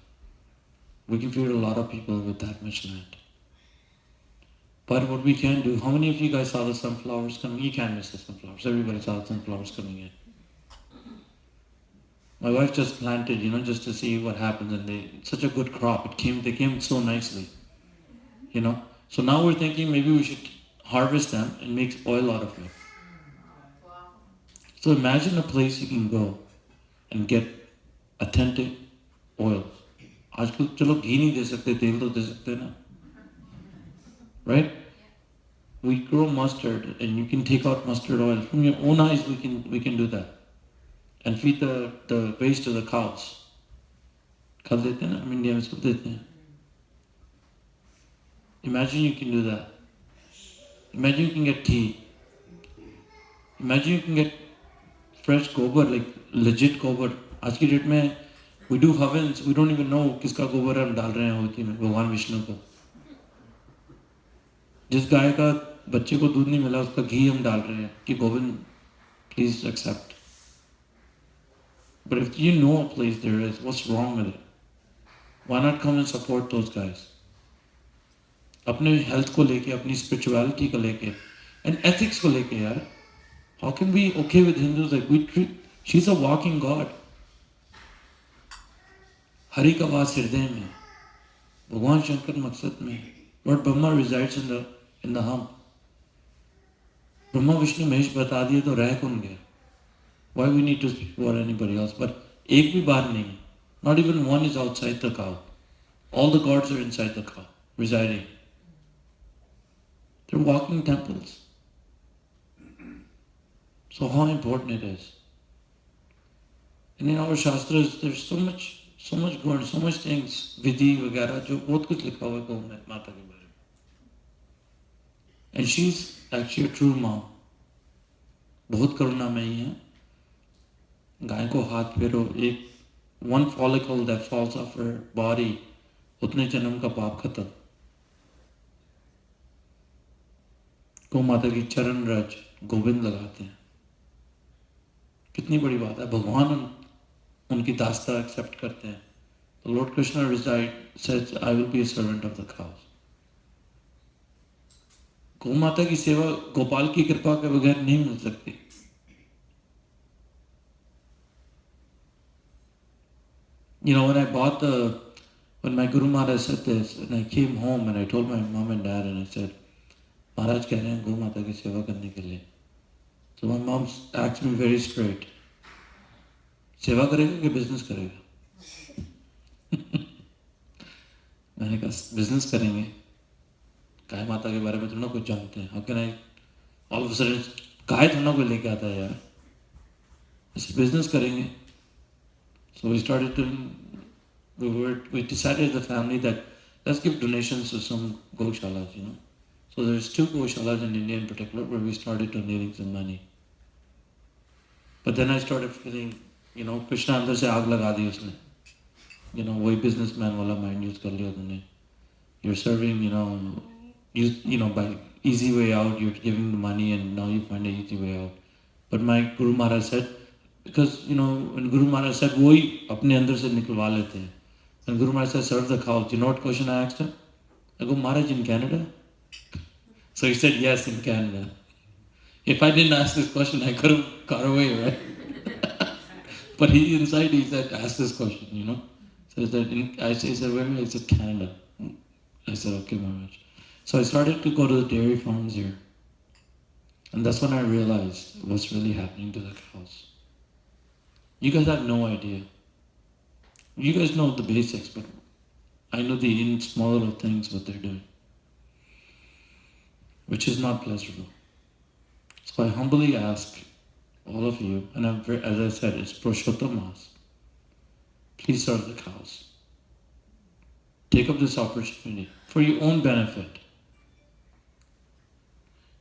We can feed a lot of people with that much land. But what we can do, how many of you guys saw the sunflowers coming? You can't miss the sunflowers. Everybody saw the sunflowers coming in. My wife just planted, just to see what happens, and it's such a good crop. They came so nicely, So now we're thinking maybe we should harvest them and make oil out of it. So imagine a place you can go and get authentic oils. आजकल चलो घी नहीं दे सकते, तेल तो दे सकते ना, right? We grow mustard, and you can take out mustard oil from your own eyes. We can do that, and feed the waste to the cows. खल देते हैं ना, हम इंडिया में सब देते हैं. Imagine you can do that. Imagine you can get tea. Imagine you can get fresh gobar, like legit gobar. आज की डेट में We do havens, we don't even know किसका गोबर हम डाल रहे हैं होती में भगवान विष्णु को. जिस गाय का बच्चे को दूध नहीं मिला उसका घी हम डाल रहे हैं कि Govind please accept. But if you know a place there is, what's wrong with it? Why not come and support those guys? अपने health को लेके, अपनी spirituality को लेके, and ethics को लेके यार. How can we okay with Hindus like we treat? She's a walking God. Hari का वास हृदय में, भगवान शंकर मकसद में. Lord Brahma resides in the hump. Brahma Vishnu Mahesh बता दिए तो रह कौन गया? Why we need to speak about anybody else? But एक भी बात नहीं. Not even one is outside the cow. All the gods are inside the cow, residing. They're walking temples. So how important it is. And in our Shastras, there's so much going, so much things, Vidhi वगैरह जो बहुत कुछ लिखा हुआ है गौ माता के बारे में. And she's actually a true mom. बहुत करुणामयी है. गाय को हाथ फेरो, एक one follicle that falls off her body, उतने जन्म का पाप खत्म. गौ माता की चरण रज गोविंद लगाते हैं. कितनी बड़ी बात है. भगवान उनकी दास्ता एक्सेप्ट करते हैं. तो Lord Krishna says, I will be a servant of the cows. गौ माता की सेवा गोपाल की कृपा के बगैर नहीं मिल सकती. You know, when my Guru Maharaj said this, and I came home and I told my mom and dad and I said, Maharaj कह रहे हैं गौ माता की सेवा करने के लिए. So my mom asked me very straight, सेवा करेगा कि बिजनेस करेगा? मैंने कहा बिजनेस करेंगे. गाय माता के बारे में तुम ना कुछ जानते हैं. How can I all of a sudden गाय तुम ना कोई लेके आता है यार. ऐसे बिजनेस करेंगे. So we decided as a family that let's give donations to some gaushalas, you know. So there's 2 gaushalas in India in particular where we started donating some money. But then I started feeling, you know, Krishna अंदर से आग लगा दी उसने. You know, वही businessman वाला mind use कर लिया तुमने. You're serving, you know, by easy way out, you're giving the money and now you find an easy way out. But my Guru Maharaj said, because, you know, when Guru Maharaj said, वही अपने अंदर से निकलवा लेते हैं. When Guru Maharaj said, serve the cows, you know what question I asked him? I go, Maharaj, in Canada? So he said, yes, in Canada. If I didn't ask this question, I could have got away, right? But he said, ask this question, you know. So he said, where? I said, Canada. I said, okay, Maharaj. So I started to go to the dairy farms here. And that's when I realized what's really happening to the cows. You guys have no idea. You guys know the basics, but I know the small little things what they're doing, which is not pleasurable. So I humbly ask all of you, and as I said, it's Purushottam Mass. Please serve the cows. Take up this opportunity for your own benefit.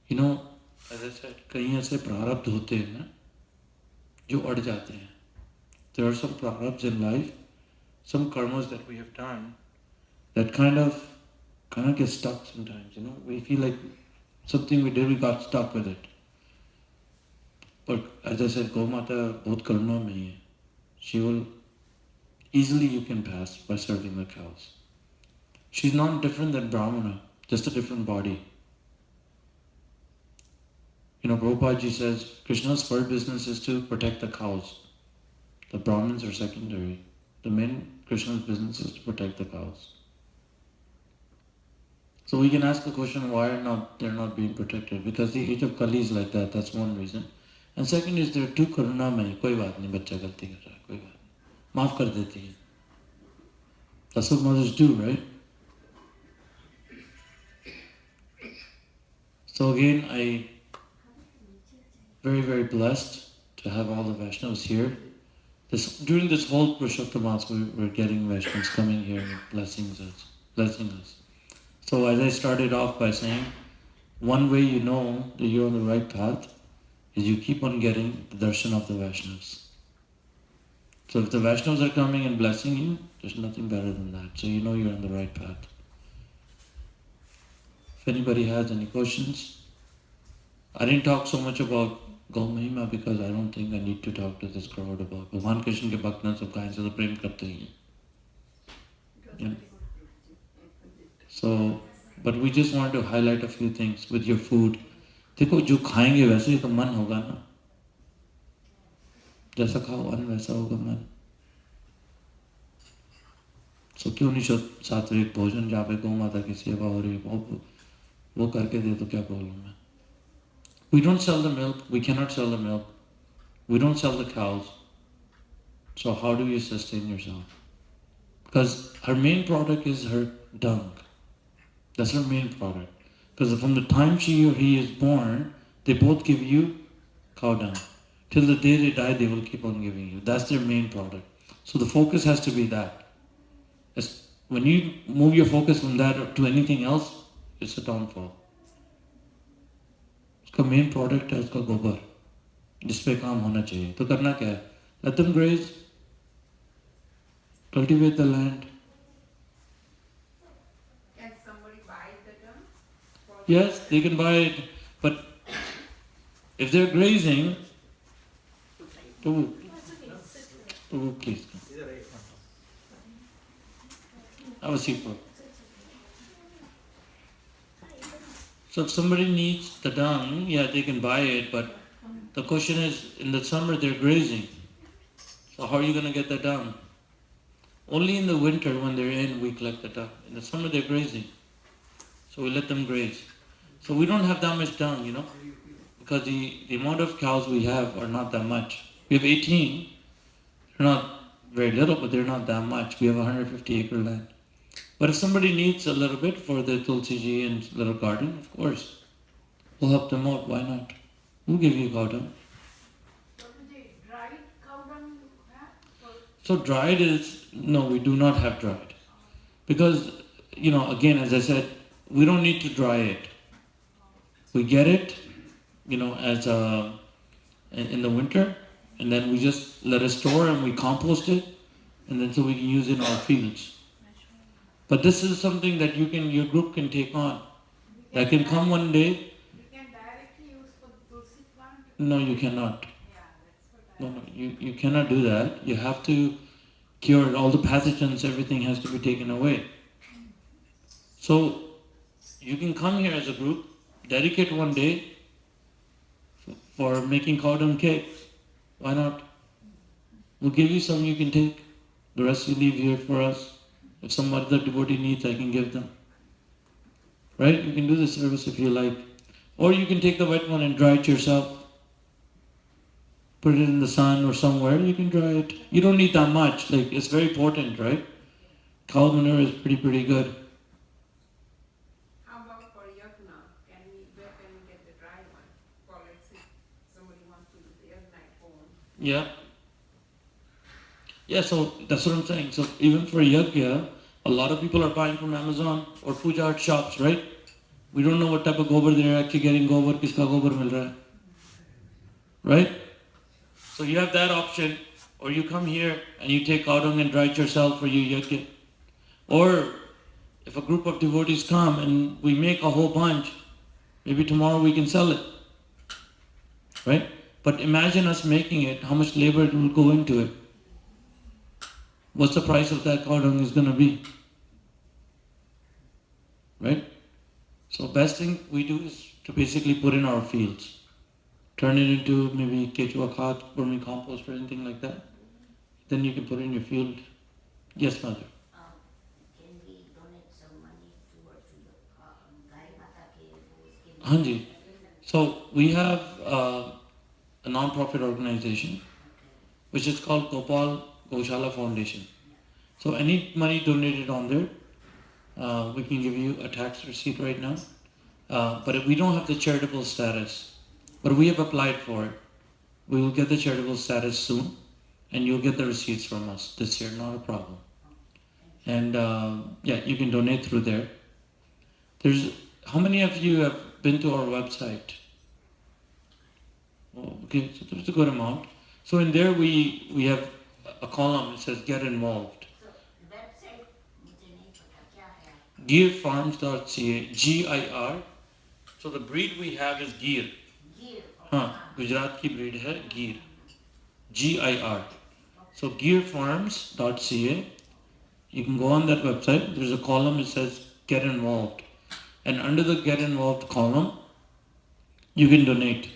You know, as I said, कहीं ऐसे प्रारब्ध होते हैं ना, जो अड़ जाते हैं. There are some prarabdhas in life, some karmas that we have done that kind of get stuck sometimes, you know. We feel like something we did, we got stuck with it. But as I said, Gau Mata bahut karunameyi hai. She will, easily you can pass by serving the cows. She's not different than Brahmana, just a different body. You know, Prabhupada ji says, Krishna's first business is to protect the cows. The Brahmins are secondary. The main Krishna's business is to protect the cows. So we can ask the question, why they're not being protected? Because the age of Kali is like that, that's one reason. And second is they're too karunamay. कोई बात नहीं, बच्चा गलती कर रहा है, कोई बात नहीं, माफ कर देती है. That's what mothers do, right? So again, I very, very blessed to have all the Vaishnavas here. During this whole Purushottam Mass, we're getting Vaishnavas coming here and blessing us. So as I started off by saying, one way you know that you're on the right path is you keep on getting the darshan of the Vaishnavas. So if the Vaishnavas are coming and blessing you, there's nothing better than that. So you know you're on the right path. If anybody has any questions, I didn't talk so much about Gau Mahima because I don't think I need to talk to this crowd about Bhagwan Krishna ke bhakt na sab kahin se to prem karte hi hain. Yeah. So, but we just wanted to highlight a few things with your food. देखो जो खाएंगे वैसे ही तो मन होगा ना, जैसा खाओ अन्न वैसा होगा मन. So क्यों नहीं सात्विक भोजन जहाँ पे गौ माता की सेवा हो रही है वो करके दे तो क्या प्रॉब्लम है. We don't sell the milk, we cannot sell the milk, we don't sell the cows. So how do you sustain yourself? Because her main product is her dung. That's her main product. Because from the time she or he is born, they both give you cow dung. Till the day they die, they will keep on giving you. That's their main product. So the focus has to be that. When you move your focus from that to anything else, it's a downfall. उसका main product है उसका गोबर, जिसपे काम होना चाहिए. तो करना क्या है? Let them graze, cultivate the land. Can somebody buy the dung? Yes, they can buy it, but if they're grazing, please. Is it right? Have a seat, bro. So if somebody needs the dung, yeah, they can buy it, but the question is, in the summer they're grazing. So how are you going to get the dung? Only in the winter when they're in, we collect the dung. In the summer they're grazing. So we let them graze. So we don't have that much dung, because the amount of cows we have are not that much. We have 18. They're not very little, but they're not that much. We have 150 acre land. But if somebody needs a little bit for the Tulsi ji and little garden, of course, we'll help them out. Why not? We'll give you cow dung. So do they dried cow dung you have? So dried is, no, we do not have dried. Because, again, as I said, we don't need to dry it. We get it, as in the winter, and then we just let it store and we compost it, and then so we can use it in our fields. But this is something that your group can take on. That can come one day. You can directly use for the tulsi plant? No, you cannot. Yeah, that's what I You cannot do that. You have to cure it. All the pathogens, everything has to be taken away. So you can come here as a group, dedicate one day for making cow dung cakes. Why not? We'll give you some you can take. The rest you leave here for us. If some other devotee needs, I can give them. Right? You can do the service if you like. Or you can take the wet one and dry it yourself. Put it in the sun or somewhere, you can dry it. You don't need that much. It's very potent, right? Cow manure is pretty good. How about for yagna? Where can we get the dry one? For let's say somebody wants to do the yagna at home. Yeah. Yeah, so that's what I'm saying. So even for yajna, a lot of people are buying from Amazon or puja art shops, right? We don't know what type of gobar they're actually getting. Gobar, kiska gobar mil raha hai. Right? So you have that option, or you come here and you take cow dung and dry it yourself for your yajna. Or if a group of devotees come and we make a whole bunch, maybe tomorrow we can sell it. Right? But imagine us making it, how much labor it will go into it. What's the price of that cow dung is going to be? Right? So best thing we do is to basically put in our fields. Turn it into maybe Kechua khat, vermicompost or anything like that. Then you can put it in your field. Yes, mother. Can we donate some money towards the Gai Mata ke uske Hanji. So we have a non-profit organization which is called Gopal Goshala Foundation. So any money donated on there, we can give you a tax receipt right now. But we don't have the charitable status. But we have applied for it. We will get the charitable status soon. And you'll get the receipts from us this year, not a problem. And you can donate through there. How many of you have been to our website? Oh, okay, so there's a good amount. So in there we have a column, it says get involved. So website मुझे नहीं पता क्या है आपका? Gearfarms.ca, GIR. So the breed we have is Gear. Gear. हाँ, गुजरात की breed है Gear. GIR. So gearfarms.ca. You can go on that website. There's a column that says get involved. And under the get involved column, you can donate.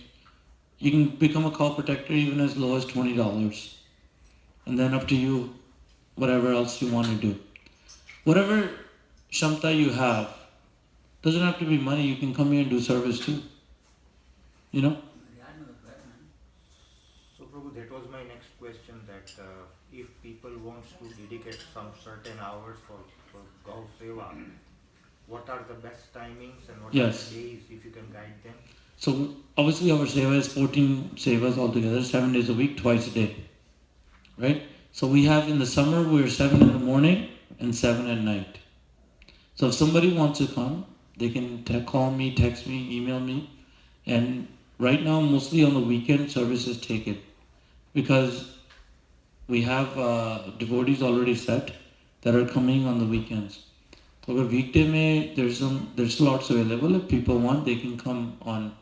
You can become a cow protector even as low as $20. And then up to you, whatever else you want to do. Whatever shamta you have, doesn't have to be money. You can come here and do service too. You know? So Prabhu, that was my next question, that if people wants to dedicate some certain hours for Gau Sewa, what are the best timings and what Yes. are the days, if you can guide them? So obviously our seva is 14 sevas altogether, 7 days a week, twice a day. Right? So we have in the summer, we're 7 in the morning and 7 at night. So if somebody wants to come, they can call me, text me, email me. And right now, mostly on the weekend, services take it. Because we have devotees already set that are coming on the weekends. So over weekday, there's slots available. If people want, they can come on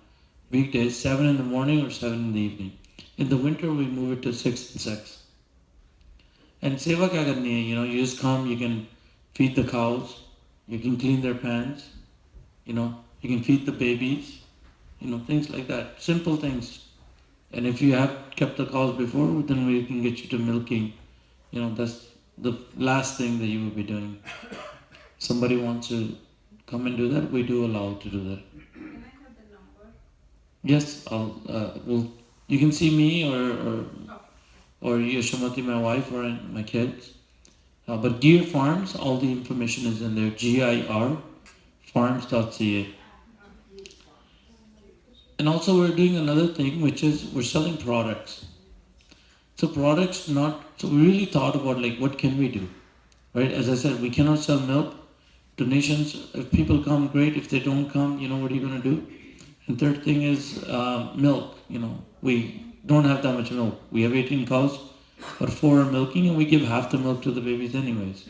weekdays, 7 in the morning or 7 in the evening. In the winter, we move it to 6 and 6. And seva kya karni hai? You know, you just come, you can feed the cows, you can clean their pans, you know, you can feed the babies, you know, things like that. Simple things. And if you have kept the cows before, then we can get you to milking. You know, that's the last thing that you will be doing. Somebody wants to come and do that, we do allow to do that. Can I have the number? Yes, you can see me or Okay. Yashamati, my wife, or my kids. But Gear Farms, all the information is in there. GIR farms.ca. And also we're doing another thing, which is we're selling products. So we really thought about like what can we do, right? As I said, we cannot sell milk. Donations, if people come, great. If they don't come, you know, what are you going to do? And third thing is milk. You know, we don't have that much milk. We have 18 cows, but 4 are milking, and we give half the milk to the babies anyways.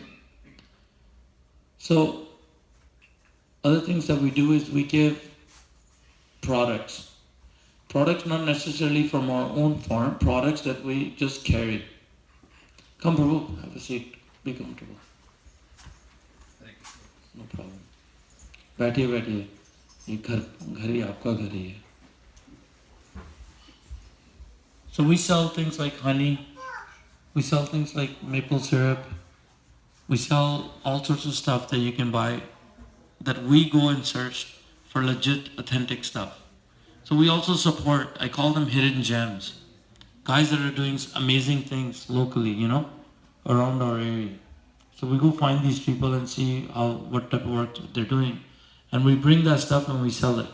So other things that we do is we give products. Products not necessarily from our own farm, products that we just carry. Come Prabhu, have a seat. Be comfortable. No problem. बैठिए बैठिए ये घर ही आपका घर ही है. So we sell things like honey, we sell things like maple syrup, we sell all sorts of stuff that you can buy, that we go and search for legit, authentic stuff. So we also support, I call them hidden gems, guys that are doing amazing things locally, you know, around our area. So we go find these people and see what type of work they're doing. And we bring that stuff and we sell it.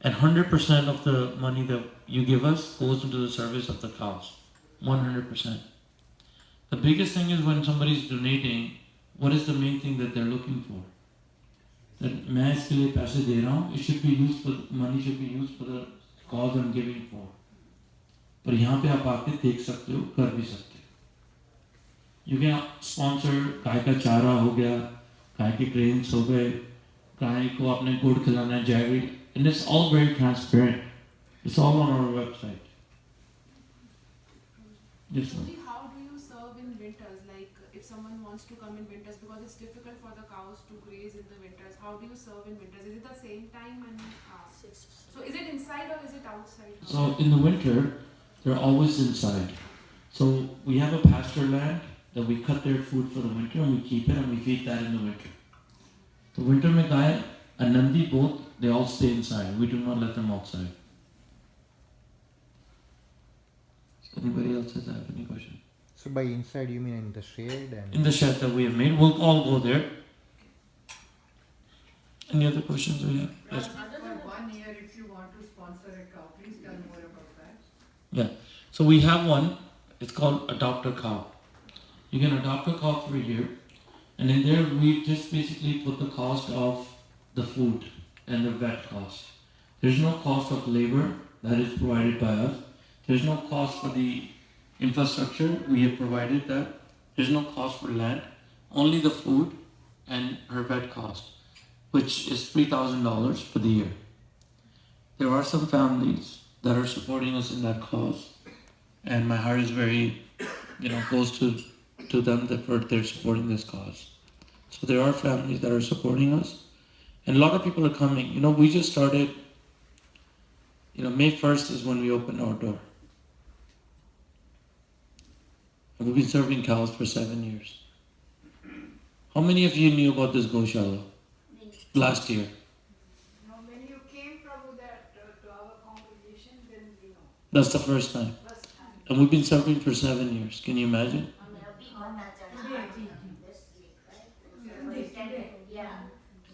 And 100% of the money that you give us goes into the service of the cows. 100%. The biggest thing is when somebody's donating, what is the main thing that they're looking for? That मैं इसके लिए पैसे दे रहा हूँ, it should be used for, money should be used for the cause I'm giving for. पर यहाँ पे आप आके देख सकते हो, कर भी सकते हो. You can sponsor गाय का चारा हो गया, गाय के ट्रेन्स हो गए, गाय को आपने गुड़ खिलाना है, जैविक, and it's all very transparent. It's all on our website. Yes, ma'am. Usually, how do you serve in winters? Like, if someone wants to come in winters, because it's difficult for the cows to graze in the winters, how do you serve in winters? Is it the same time? And so, is it inside or is it outside? So in the winter, they're always inside. So we have a pasture land that we cut their food for the winter and we keep it and we feed that in the winter. The winter में गाय and Nandi both, they all stay inside. We do not let them outside. Anybody else have any question? So by inside you mean in the shade and In the shed that we have made, we'll all go there. Any other questions we have? Yes. For 1 year, if you want to sponsor a cow, please tell more about that. Yeah. So we have one. It's called Adopt a Cow. You can adopt a cow for a year, and in there we just basically put the cost of the food and the vet cost. There's no cost of labor that is provided by us. There's no cost for the infrastructure, we have provided that. There's no cost for land, only the food and her vet cost, which is $3,000 for the year. There are some families that are supporting us in that cause, and my heart is very, close to them that they're supporting this cause. So there are families that are supporting us, and a lot of people are coming. We just started. May 1st is when we opened our door. And we've been serving cows for 7 years. How many of you knew about this Goshala last year? No, when you came, Prabhu, that to our congregation, then we know. That's the first time. First time. And we've been serving for 7 years. Can you imagine?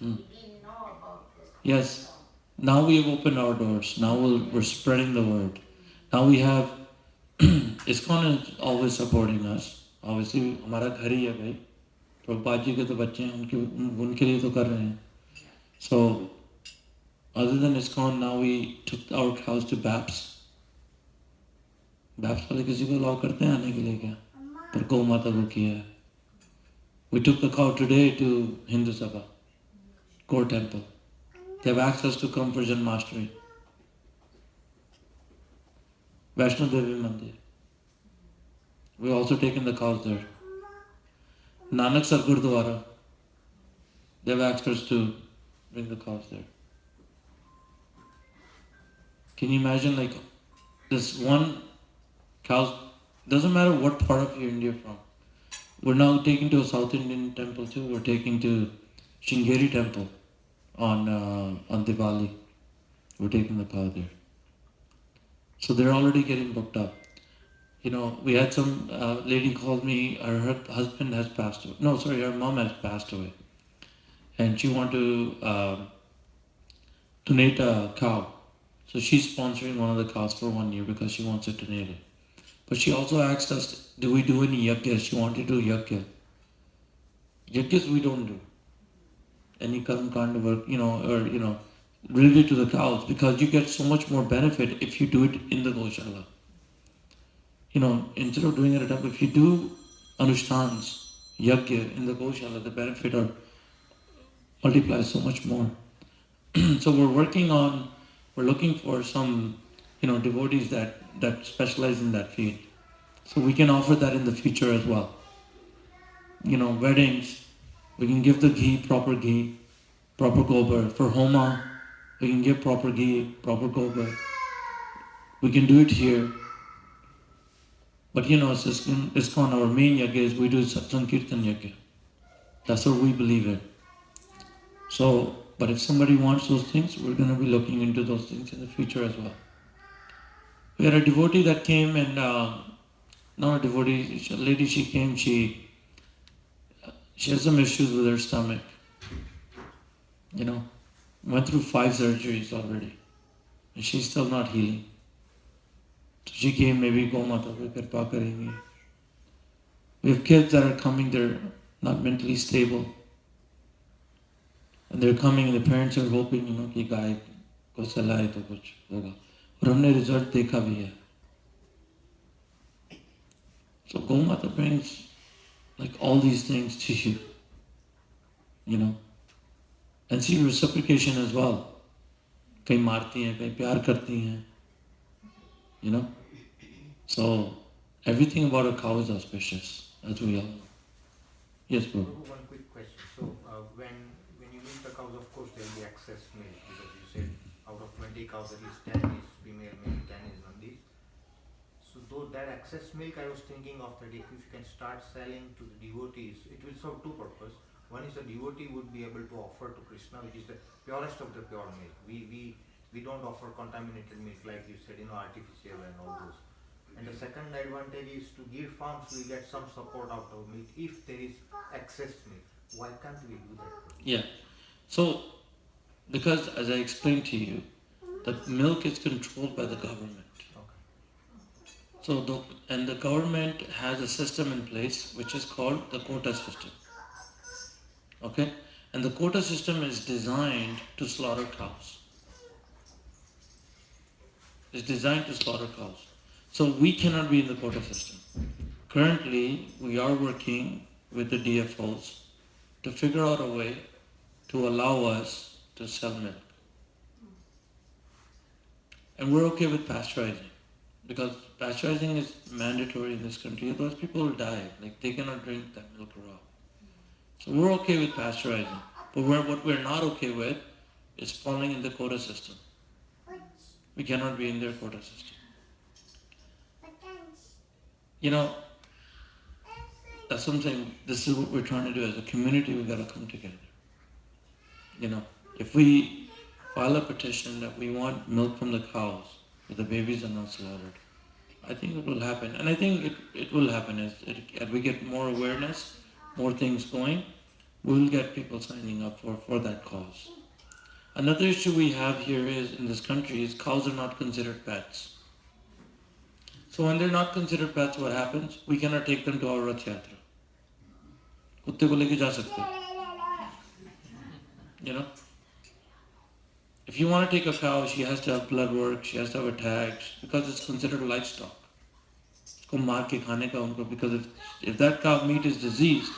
We didn't know about this. Yes. Now we have opened our doors. Now we're spreading the word. Now we have ISKCON is always supporting us. Obviously, हमारा घर ही है भाई. प्रभुपाद जी के तो बच्चे हैं, उनके लिए तो कर रहे हैं. So, other than ISKCON, now we took our cows to BAPS. BAPS वाले किसी को allow करते हैं आने के लिए क्या? पर गौ माता को किया है. We took the cow today to Hindu Sabha, core temple. They have access to come for Janmashtami. Vaishno Devi Mandir. We've also taken the cows there. Nanak Sar Gurdwara. They have access to bring the cows there. Can you imagine this one cow, doesn't matter what part of India you're from. We're now taking to a South Indian temple too. We're taking to Shingeri temple on Diwali. We're taking the cow there. So they're already getting booked up. We had some lady called me, her husband has passed away. No, sorry, her mom has passed away. And she wanted to donate a cow. So she's sponsoring one of the cows for 1 year because she wants to donate it. But she also asked us, do we do any yajnas? She wanted to do yajna. Yajnas we don't do. Any kind of work, related to the cows, because you get so much more benefit if you do it in the Goshala. Instead of doing it at a temple, if you do anushtans, yajna in the Goshala, the benefit multiplies so much more. So we're looking for some, devotees that specialize in that field. So we can offer that in the future as well. Weddings, we can give the ghee, proper gobar. For homa, we can give proper ghee, proper gobar. We can do it here. But ISKCON, our main yajna is we do Sankirtan yajna. That's what we believe in. So, but if somebody wants those things, we're going to be looking into those things in the future as well. We had a devotee that came and, not a devotee, a lady, she came, she has some issues with her stomach. Went through 5 surgeries already. And she's still not healing. So she came, maybe Gau Mata ko kirpa karenge. We have kids that are coming, they're not mentally stable. And they're coming and the parents are hoping, कि गाय को चलाए तो कुछ होगा. और हमने result देखा भी है. So Gau Mata brings all these things to you. And see reciprocation as well. कहीं मारती हैं, कहीं प्यार करती हैं. So everything about a cow is auspicious, as we all know. Yes, bro. One quick question. So when you meet the cows, of course there will be excess milk, because you said out of 20 cows at least 10 is female, maybe 10 is nandis. So though that excess milk, I was thinking of that if you can start selling to the devotees, it will serve 2 purposes. One is the devotee would be able to offer to Krishna, which is the purest of the pure milk. We don't offer contaminated milk like you said, artificial and all those. And the second advantage is to give farms, we get some support out of milk if there is excess milk. Why can't we do that? Yeah. So, because as I explained to you, the milk is controlled by the government. Okay. So, the government has a system in place which is called the quota system. Okay? And the quota system is designed to slaughter cows. It's designed to slaughter cows. So we cannot be in the quota system. Currently, we are working with the DFOs to figure out a way to allow us to sell milk. And we're okay with pasteurizing, because pasteurizing is mandatory in this country, otherwise people will die. Like, they cannot drink that milk raw. So we're okay with pasteurizing. But what we're not okay with is falling in the quota system. We cannot be in their quota system. You know, that's what I'm saying. This is what we're trying to do. As a community, we've got to come together. You know, if we file a petition that we want milk from the cows, but the babies are not slaughtered, I think it will happen. And I think it will happen as we get more awareness, more things going, we'll get people signing up for that cause. Another issue we have here is, in this country, is cows are not considered pets. So when they're not considered pets, what happens? We cannot take them to our Rath Yatra. कुत्ते को लेके जा सकते हैं. You know? If you want to take a cow, she has to have blood work, she has to have a tag, because it's considered livestock. उसको मार के खाने का उनको, because if that cow meat is diseased,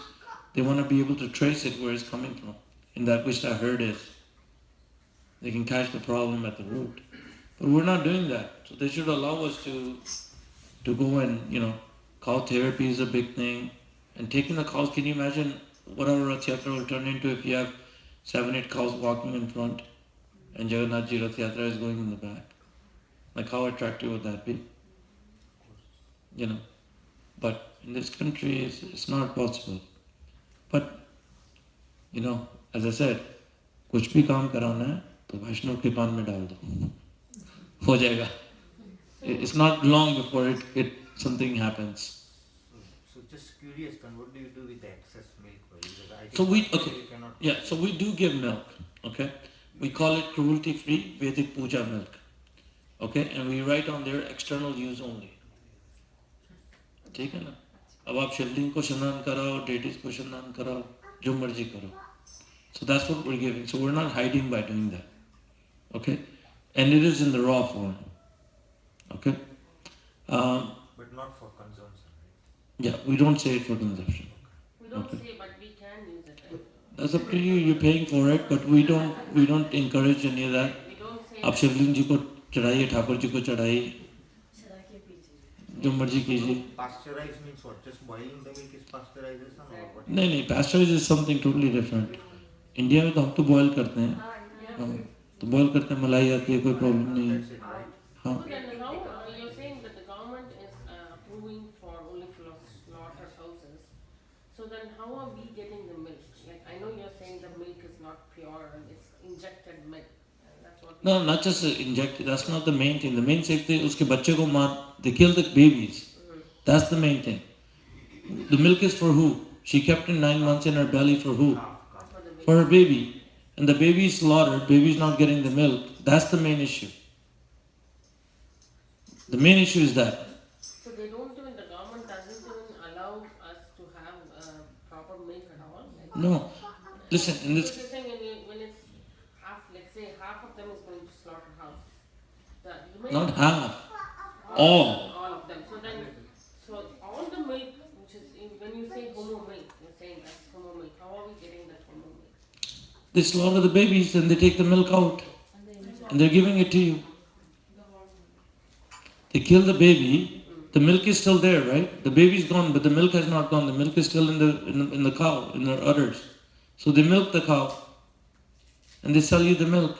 they want to be able to trace it where it's coming from, in that which that herd is. They can catch the problem at the root. But we're not doing that. So they should allow us to go and, you know, cow therapy is a big thing. And taking the cows, can you imagine what our Rath Yatra will turn into if you have 7-8 cows walking in front and Jagannath Ji Rath Yatra is going in the back? Like, how attractive would that be? You know, but in this country, it's not possible. But, you know, as I said, कुछ भी काम कराना है तो वैष्णव के पान में डाल दो, हो जाएगा. It's not long before something happens. So just curious, then what do you do with the excess milk? Because I think So we you cannot. yeah. So we do give milk. Okay, we call it cruelty-free Vedic puja milk. Okay, and we write on there external use only. ठीक है ना? अब आप शिवलिंग को स्नान कराओ, deities को स्नान कराओ, जो मर्जी करो. So that's what we're giving. So we're not hiding by doing that. Okay, and it is in the raw form. Okay. But not for consumption, right? Yeah, we don't say it for consumption. We don't Okay. say, but we can use it. Right? That's up to you. You're paying for it, but we don't encourage any of that. We don't say. आप शिवलिंग जी को चढ़ाइए, ठाकुर जी को चढ़ाइए, जो मर्जी कीजिए. Pasteurized means what? Just boiling the milk is pasteurization or what? नहीं, pasteurized is something totally different. India में तो हम तो बॉयल करते हैं, हम तो बॉयल करते हैं, मलाई आती है, कोई प्रॉब्लम नहीं है. That's it, right? हाँ. So then how you're saying that the government is approving for only slaughterhouses. So then how are we getting the milk? Like, I know you're saying the milk is not pure and it's injected milk. That's what. No, not just inject. That's not the main thing. The main thing is उसके बच्चे को मार, they kill the babies. That's the main thing. The milk is for who? She kept it 9 months in her belly for who? For her baby. And the baby is slaughtered, baby is not getting the milk. That's the main issue. The main issue is that. So they don't even, the government doesn't even allow us to have proper milk at all? Like, No. Listen, in so this. you're saying when it's half, let's say half of them is going to slaughterhouse. The milk, Not half. All. all of them. So all the milk, which is, when you say homo milk, you're saying that's homo milk. How are we getting that homo milk? They slaughter the babies and they take the milk out. And they're giving it to you. They kill the baby. The milk is still there, right? The baby's gone, but the milk has not gone. The milk is still in the cow, in her udders. So they milk the cow. And they sell you the milk.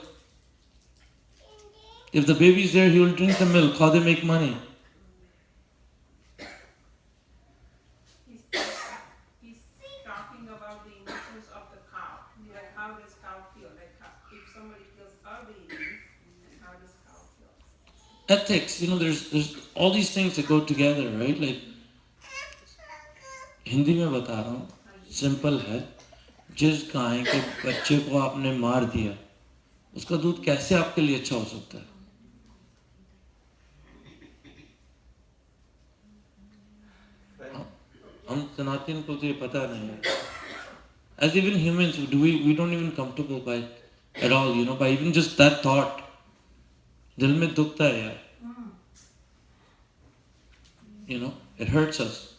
If the baby's there, he will drink the milk. How they make money? He's talking about the emotions of the cow. Like, how does cow feel? Like, if somebody kills a baby, how does cow feel? Ethics, there's all these things that go together, right? Like, Hindi में बता रहा हूँ, simple है. जिस गाय के बच्चे को आपने मार दिया, उसका दूध कैसे आपके लिए अच्छा हो सकता है? हम सनातन को तो ये पता नहीं है. As even humans, we don't even comfortable by it at all, by even just that thought. दिल में दुखता है यार. it hurts us.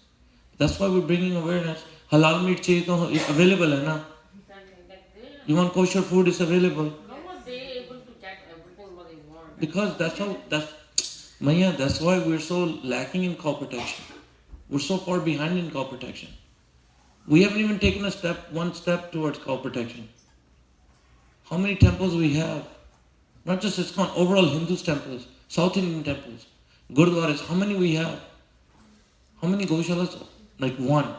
That's why we're bringing awareness. Halal meat chahiye to it's available hai na. Exactly. Like You want kosher food, it's available. how are they able to get everything what they want? Because that's why we're so lacking in cow protection. We're so far behind in cow protection. We haven't even taken one step towards cow protection. How many temples we have? Not just ISKCON, overall Hindu temples, South Indian temples, Gurdwaras, how many we have? How many Gaushalas? Like one.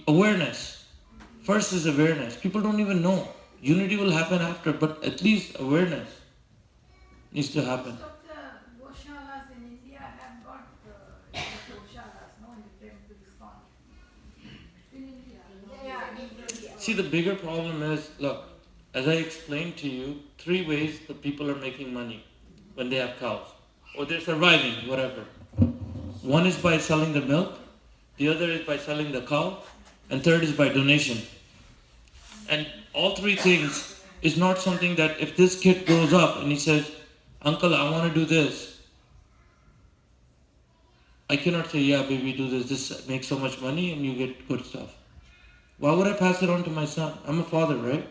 Awareness. First is awareness. People don't even know. Unity will happen after, but at least awareness needs to happen. Most of the Goshalas in India have got Goshalas, no, in the temple ISKCON. In India. Yeah, in India. See, the bigger problem is, look, as I explained to you, 3 ways the people are making money when they have cows. Or they're surviving, whatever. One is by selling the milk, the other is by selling the cow, and third is by donation. And all 3 things is not something that if this kid grows up and he says, Uncle, I want to do this, I cannot say, yeah, baby, do this. This makes so much money and you get good stuff. Why would I pass it on to my son? I'm a father, right?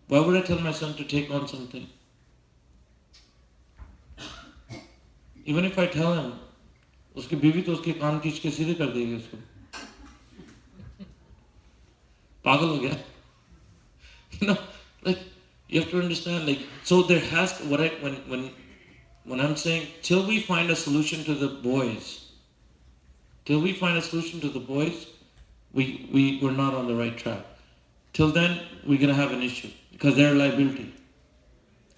Why would I tell my son to take on something? Even if I tell him, उसकी बीवी तो उसके कान खींच के सीधे कर देगी उसको. पागल हो गया. Like you have to understand. Like so, there has to, when I'm saying till we find a solution to the boys, we're not on the right track. Till then, we're gonna have an issue because they're a liability.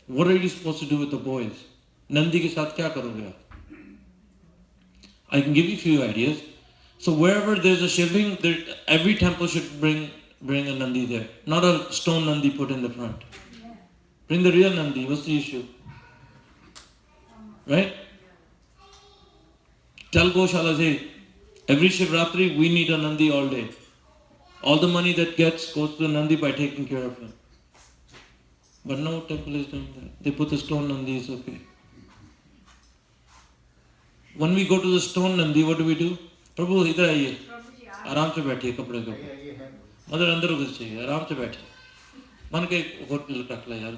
What are you supposed to do with the boys? Nandi ke saath kya karoge aap? I can give you a few ideas. So wherever there's a Shivling, every temple should bring a Nandi there. Not a stone Nandi put in the front. Bring the real Nandi. What's the issue? Right? Tell Goshalas, hey, every Shivratri we need a Nandi all day. All the money that gets goes to the Nandi by taking care of him. But no temple is doing that. They put the stone Nandi, it's okay. When we go to the stone Nandi, what do we do? Prabhu, idhar aaiye. आराम से बैठिए कपड़े के ऊपर. Mother अंदर उधर चाहिए. आराम से बैठिए. मन के होटल रख ला यार.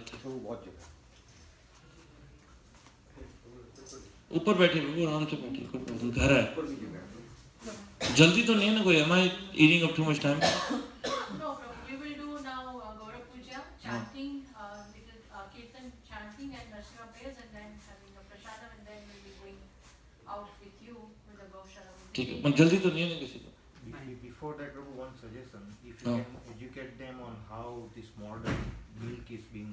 ऊपर बैठिए प्रभु, आराम से बैठिए. कोई प्रॉब्लम घर है. जल्दी तो नहीं है ना कोई. Am I eating up too much time? No, we will do now Gaura Puja, chanting, little Kirtan chanting and Narsimha prayers, and then having a prasadam, and then we'll be going out with you with the Gaushala. ठीक है. पर जल्दी तो नहीं है ना किसी को. Before that, Prabhu, one suggestion. If you No. can educate them on how this modern milk is being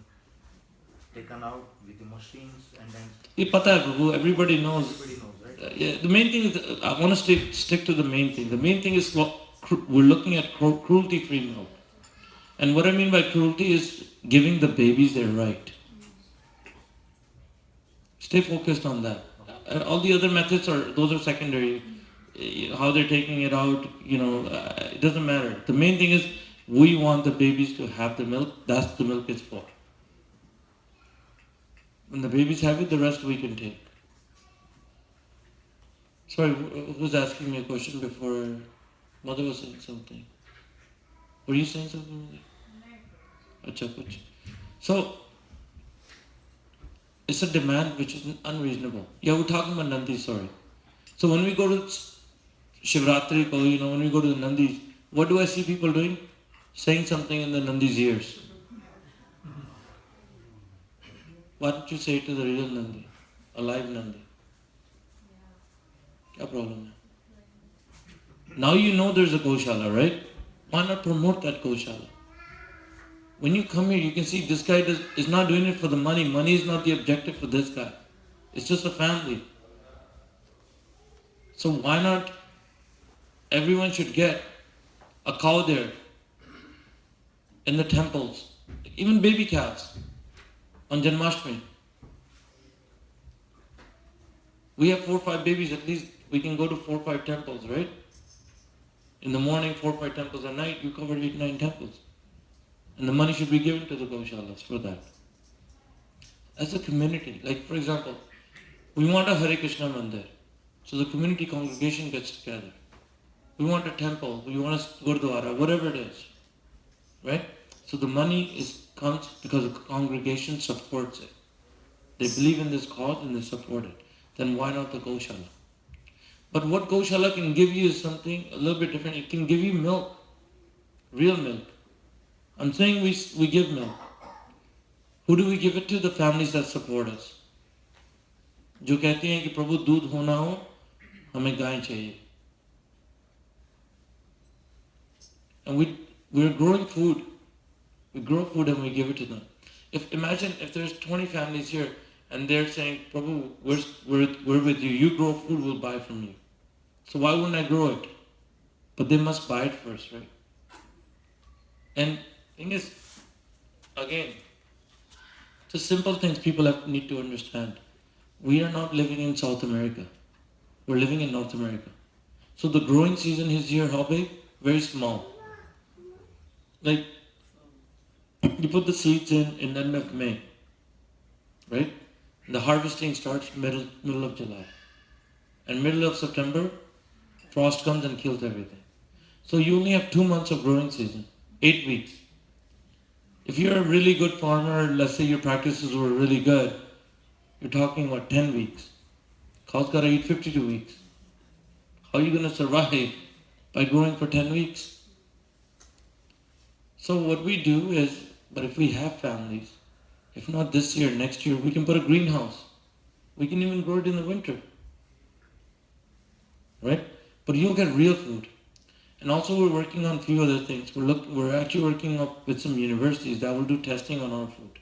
taken out with the machines and then ये पता है प्रभु. Everybody knows. everybody knows, right? Yeah, the main thing is, I want to stick to the main thing. The main thing is we're looking at cruelty-free milk. And what I mean by cruelty is giving the babies their right. Stay focused on that. All the other methods those are secondary. How they're taking it out, it doesn't matter. The main thing is we want the babies to have the milk. That's the milk is for. When the babies have it, the rest we can take. Sorry, who's asking me a question before? Mother was saying something. Were you saying something? Acha, kuch. So, it's a demand which is unreasonable. Yeah, we're talking about Nandi, sorry. So when we go to Shivratri, when we go to the Nandis, what do I see people doing? Saying something in the Nandi's ears. Why don't you say it to the real Nandi? A live Nandi. What problem? Now you know there's a Gaushala, right? Why not promote that Gaushala? When you come here, you can see this guy is not doing it for the money. Money is not the objective for this guy. It's just a family. So why not everyone should get a cow there in the temples, even baby calves on Janmashtami. We have 4 or 5 babies, at least we can go to 4 or 5 temples, right? In the morning, 4 or 5 temples. At night, you cover 8 or 9 temples. And the money should be given to the Gaushalas for that. as a community. Like for example, we want a Hare Krishna mandir. So the community congregation gets together. We want a temple, we want a gurdwara, whatever it is. Right? So the money comes because the congregation supports it. They believe in this cause and they support it. Then why not the Gaushala? But what Gaushala can give you is something a little bit different. It can give you milk, real milk. I'm saying we give milk. Who do we give it to? The families that support us. जो कहते हैं कि प्रभु दूध होना हो हमें गाय चाहिए. And we're growing food. We grow food and we give it to them. Imagine if there's 20 families here and they're saying, Prabhu, we're with you. You grow food, we'll buy from you. So why wouldn't I grow it? But they must buy it first, right? And thing is, again, just simple things people need to understand. We are not living in South America. We're living in North America. So the growing season is here, how big? Very small. Like, you put the seeds in end of May, right? The harvesting starts middle of July. And middle of September, frost comes and kills everything. So you only have 2 months of growing season, 8 weeks. If you're a really good farmer, let's say your practices were really good, you're talking about 10 weeks. Cow's got to eat 52 weeks. How are you going to survive by growing for 10 weeks? So what we do is, but if we have families, if not this year, next year, we can put a greenhouse. We can even grow it in the winter. Right? But you'll get real food. And also we're working on a few other things. We're actually working up with some universities that will do testing on our food.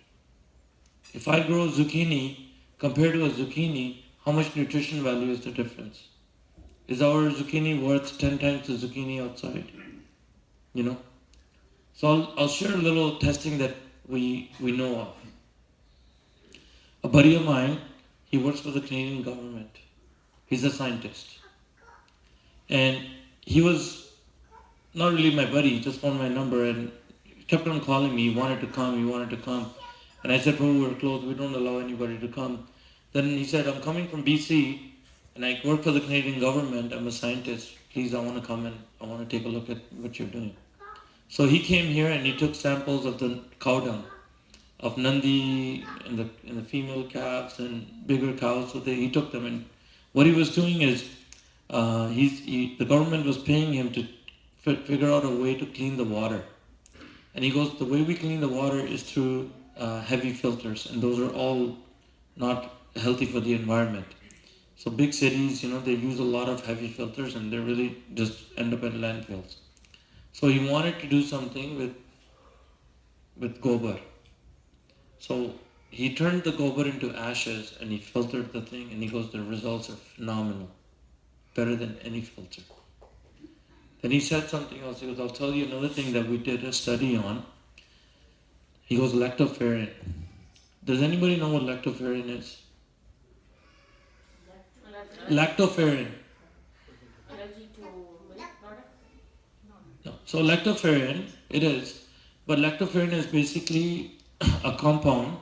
If I grow zucchini, compared to a zucchini, how much nutrition value is the difference? Is our zucchini worth 10 times the zucchini outside? You know? So I'll share a little testing that we know of. A buddy of mine, he works for the Canadian government. He's a scientist. And he was not really my buddy, he just found my number and kept on calling me. He wanted to come. And I said, "Bro, we're closed, we don't allow anybody to come." Then he said, "I'm coming from BC and I work for the Canadian government, I'm a scientist. Please, I want to come and I want to take a look at what you're doing." So he came here and he took samples of the cow dung of Nandi and the female calves and bigger cows. So he took them, and what he was doing is the government was paying him to figure out a way to clean the water. And he goes, the way we clean the water is through heavy filters, and those are all not healthy for the environment. So big cities, they use a lot of heavy filters and they really just end up at landfills. So he wanted to do something with gobar. So he turned the gobar into ashes and he filtered the thing, and he goes, the results are phenomenal. Better than any filter. Then he said something else. He goes, I'll tell you another thing that we did a study on. He goes, lactoferrin. Does anybody know what lactoferrin is? Lactoferrin. Allergy to milk product? No. So lactoferrin, it is. But lactoferrin is basically a compound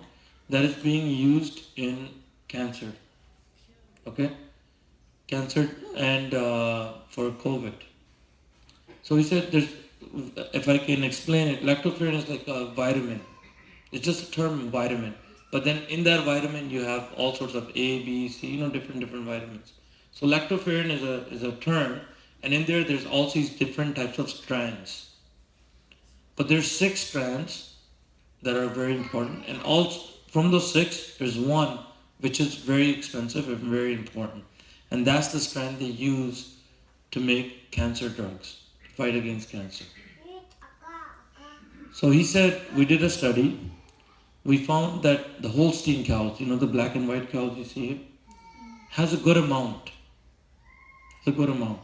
that is being used in cancer. Okay? Cancer and for COVID. So he said, if I can explain it, lactoferrin is like a vitamin. It's just a term, vitamin. But then in that vitamin you have all sorts of A, B, C, different vitamins. So lactoferrin is a term, and in there's all these different types of strands. But there's 6 strands that are very important, and all from those 6, there's one which is very expensive and very important. And that's the strand they use to make cancer drugs, to fight against cancer. So he said, we did a study. We found that the Holstein cows, the black and white cows you see here, has a good amount. It's a good amount.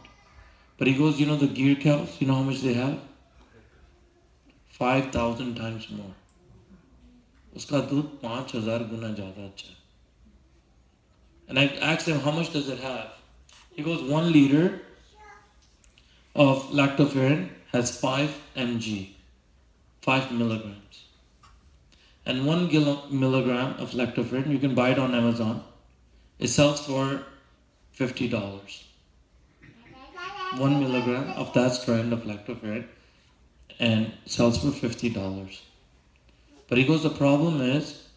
But he goes, the Gir cows, how much they have? 5,000 times more. Uska doodh 5,000 guna zyada acha. And I asked him, how much does it have? He goes, 1 liter of lactoferrin has 5 mg, 5 milligrams. and 1 milligram of lactoferrin, you can buy it on Amazon. It sells for $50. 1 milligram of that strand of lactoferrin and sells for $50. But he goes, the problem is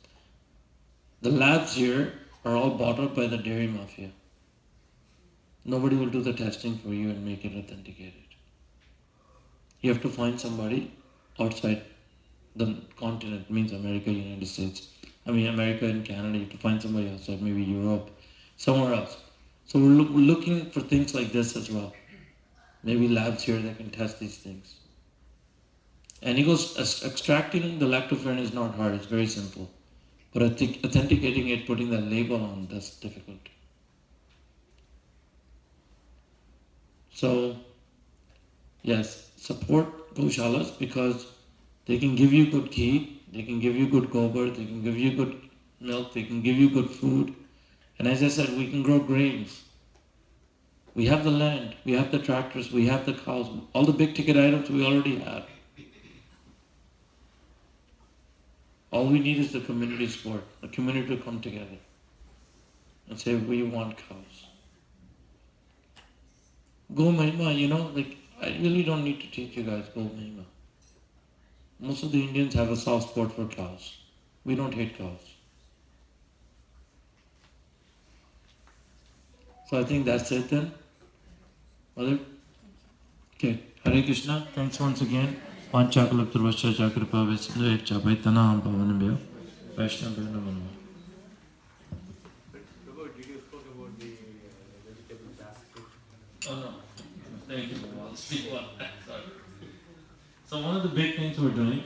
the labs here are all bought up by the dairy mafia. Nobody will do the testing for you and make it authenticated. You have to find somebody outside the continent, means America, United States. America and Canada, you have to find somebody outside, maybe Europe, somewhere else. So we're looking for things like this as well. Maybe labs here that can test these things. And he goes, extracting the lactoferrin is not hard, it's very simple. But I think authenticating it, putting that label on, that's difficult. So, yes, support Gaushalas because they can give you good ghee, they can give you good gobar, they can give you good milk, they can give you good food. And as I said, we can grow grains. We have the land, we have the tractors, we have the cows, all the big ticket items we already have. All we need is the community support, the community to come together and say, we want cows. Gau Mahima, I really don't need to teach you guys Gau Mahima. Most of the Indians have a soft spot for cows. We don't hate cows. So I think that's it then. Mother? Okay. Hare Krishna. Thanks once again. Panchakalap Turvascha Chakrapa Vesindhu Ekchapai Tanaham Pavanambhyo Vaishnavyo Namanva. Prabhu, did you spoke about the vegetable basket? Oh no. Thank you. I'll speak one. Sorry. So one of the big things we're doing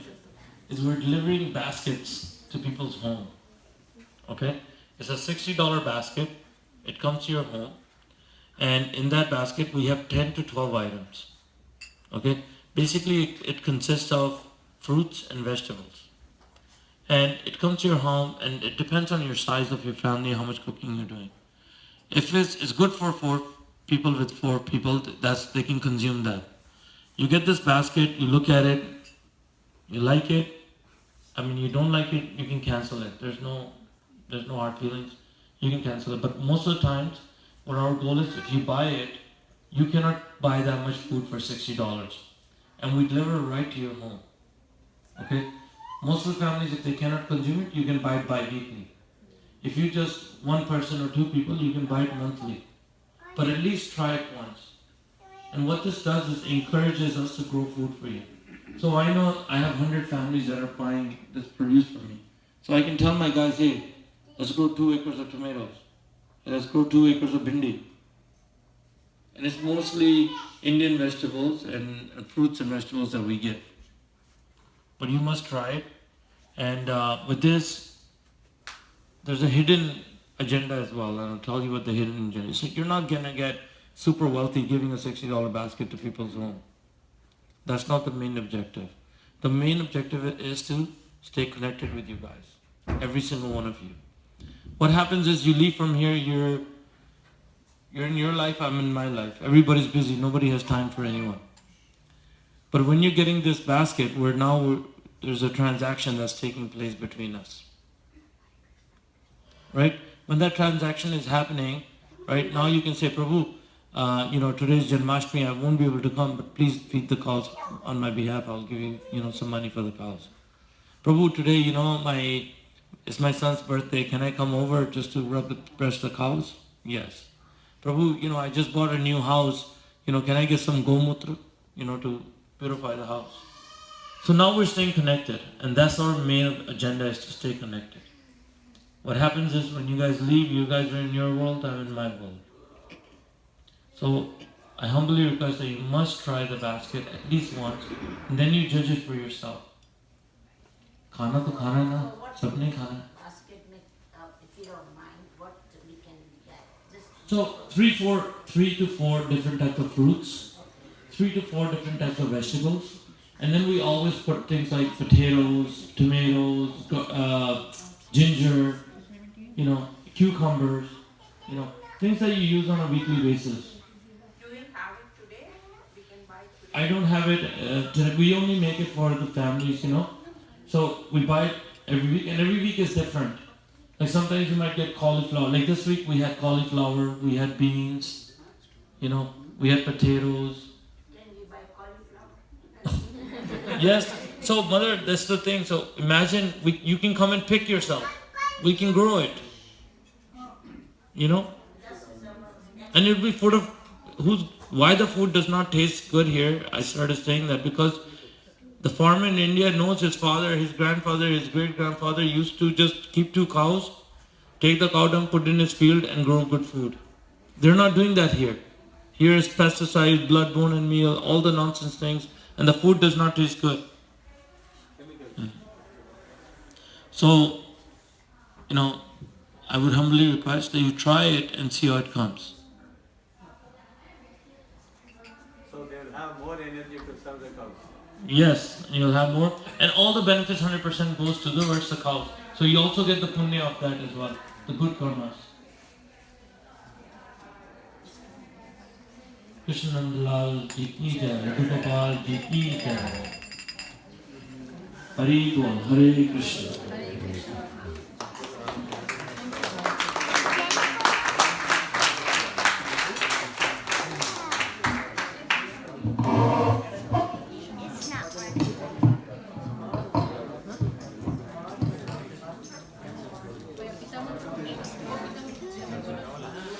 is we're delivering baskets to people's home. Okay? It's a $60 basket. It comes to your home. And in that basket we have 10 to 12 items. Okay? Basically it consists of fruits and vegetables. And it comes to your home and it depends on your size of your family, how much cooking you're doing. If it's good for 4 people with 4 people, they can consume that. You get this basket, you look at it, you like it, you don't like it, you can cancel it. There's no hard feelings, you can cancel it. But most of the times, what our goal is, if you buy it, you cannot buy that much food for $60. And we deliver it right to your home. Okay? Most of the families, if they cannot consume it, you can buy it bi-weekly. If you just 1 person or 2 people, you can buy it monthly. But at least try it once. And what this does is encourages us to grow food for you. So I know I have 100 families that are buying this produce from me. So I can tell my guys, hey, let's grow 2 acres of tomatoes. Let's grow 2 acres of bhindi. And it's mostly Indian vegetables and fruits and vegetables that we give. But you must try it. And with this, there's a hidden agenda as well. And I'll tell you what the hidden agenda is. So you're not going to get super wealthy giving a $60 basket to people's home. That's not the main objective. The main objective is to stay connected with you guys. Every single one of you. What happens is you leave from here, you're in your life, I'm in my life. Everybody's busy, nobody has time for anyone. But when you're getting this basket, there's a transaction that's taking place between us. Right? When that transaction is happening, right, now you can say, Prabhu, today's Janmashtami, I won't be able to come, but please feed the cows on my behalf. I'll give you, some money for the cows. Prabhu, today, it's my son's birthday. Can I come over just to brush the cows? Yes. Prabhu, I just bought a new house. Can I get some gomutra, to purify the house? So now we're staying connected, and that's our main agenda, is to stay connected. What happens is when you guys leave, you guys are in your world, I'm in my world. So I humbly request that you must try the basket at least once, and then you judge it for yourself. Khana to khana na, sabne khana. Basket में, if you don't mind, what we can get. So 3 to 4 different types of fruits, 3 to 4 different types of vegetables, and then we always put things like potatoes, tomatoes, ginger, cucumbers, things that you use on a weekly basis. Do you have it today? We can buy it today. I don't have it today. We only make it for the families, So we buy it every week, and every week is different. Like sometimes you might get cauliflower. Like this week we had cauliflower, we had beans, we had potatoes. Can we buy cauliflower? Yes. So mother, that's the thing. So imagine you can come and pick yourself. We can grow it. And it'll be food of why the food does not taste good here. I started saying that because the farmer in India knows his father, his grandfather, his great-grandfather used to just keep 2 cows, take the cow dung, put it in his field and grow good food. They're not doing that here. Here is pesticides, blood, bone and meal, all the nonsense things, and the food does not taste good. So, I would humbly request that you try it and see how it comes. So they will have more energy to serve the cows. Yes, you'll have more. And all the benefits 100% goes towards the cows. So you also get the punya of that as well. The good karmas. Krishna Lal ji ki jai, Gopal ji ki jai. Hari Bol, Hare Krishna. Hare Krishna.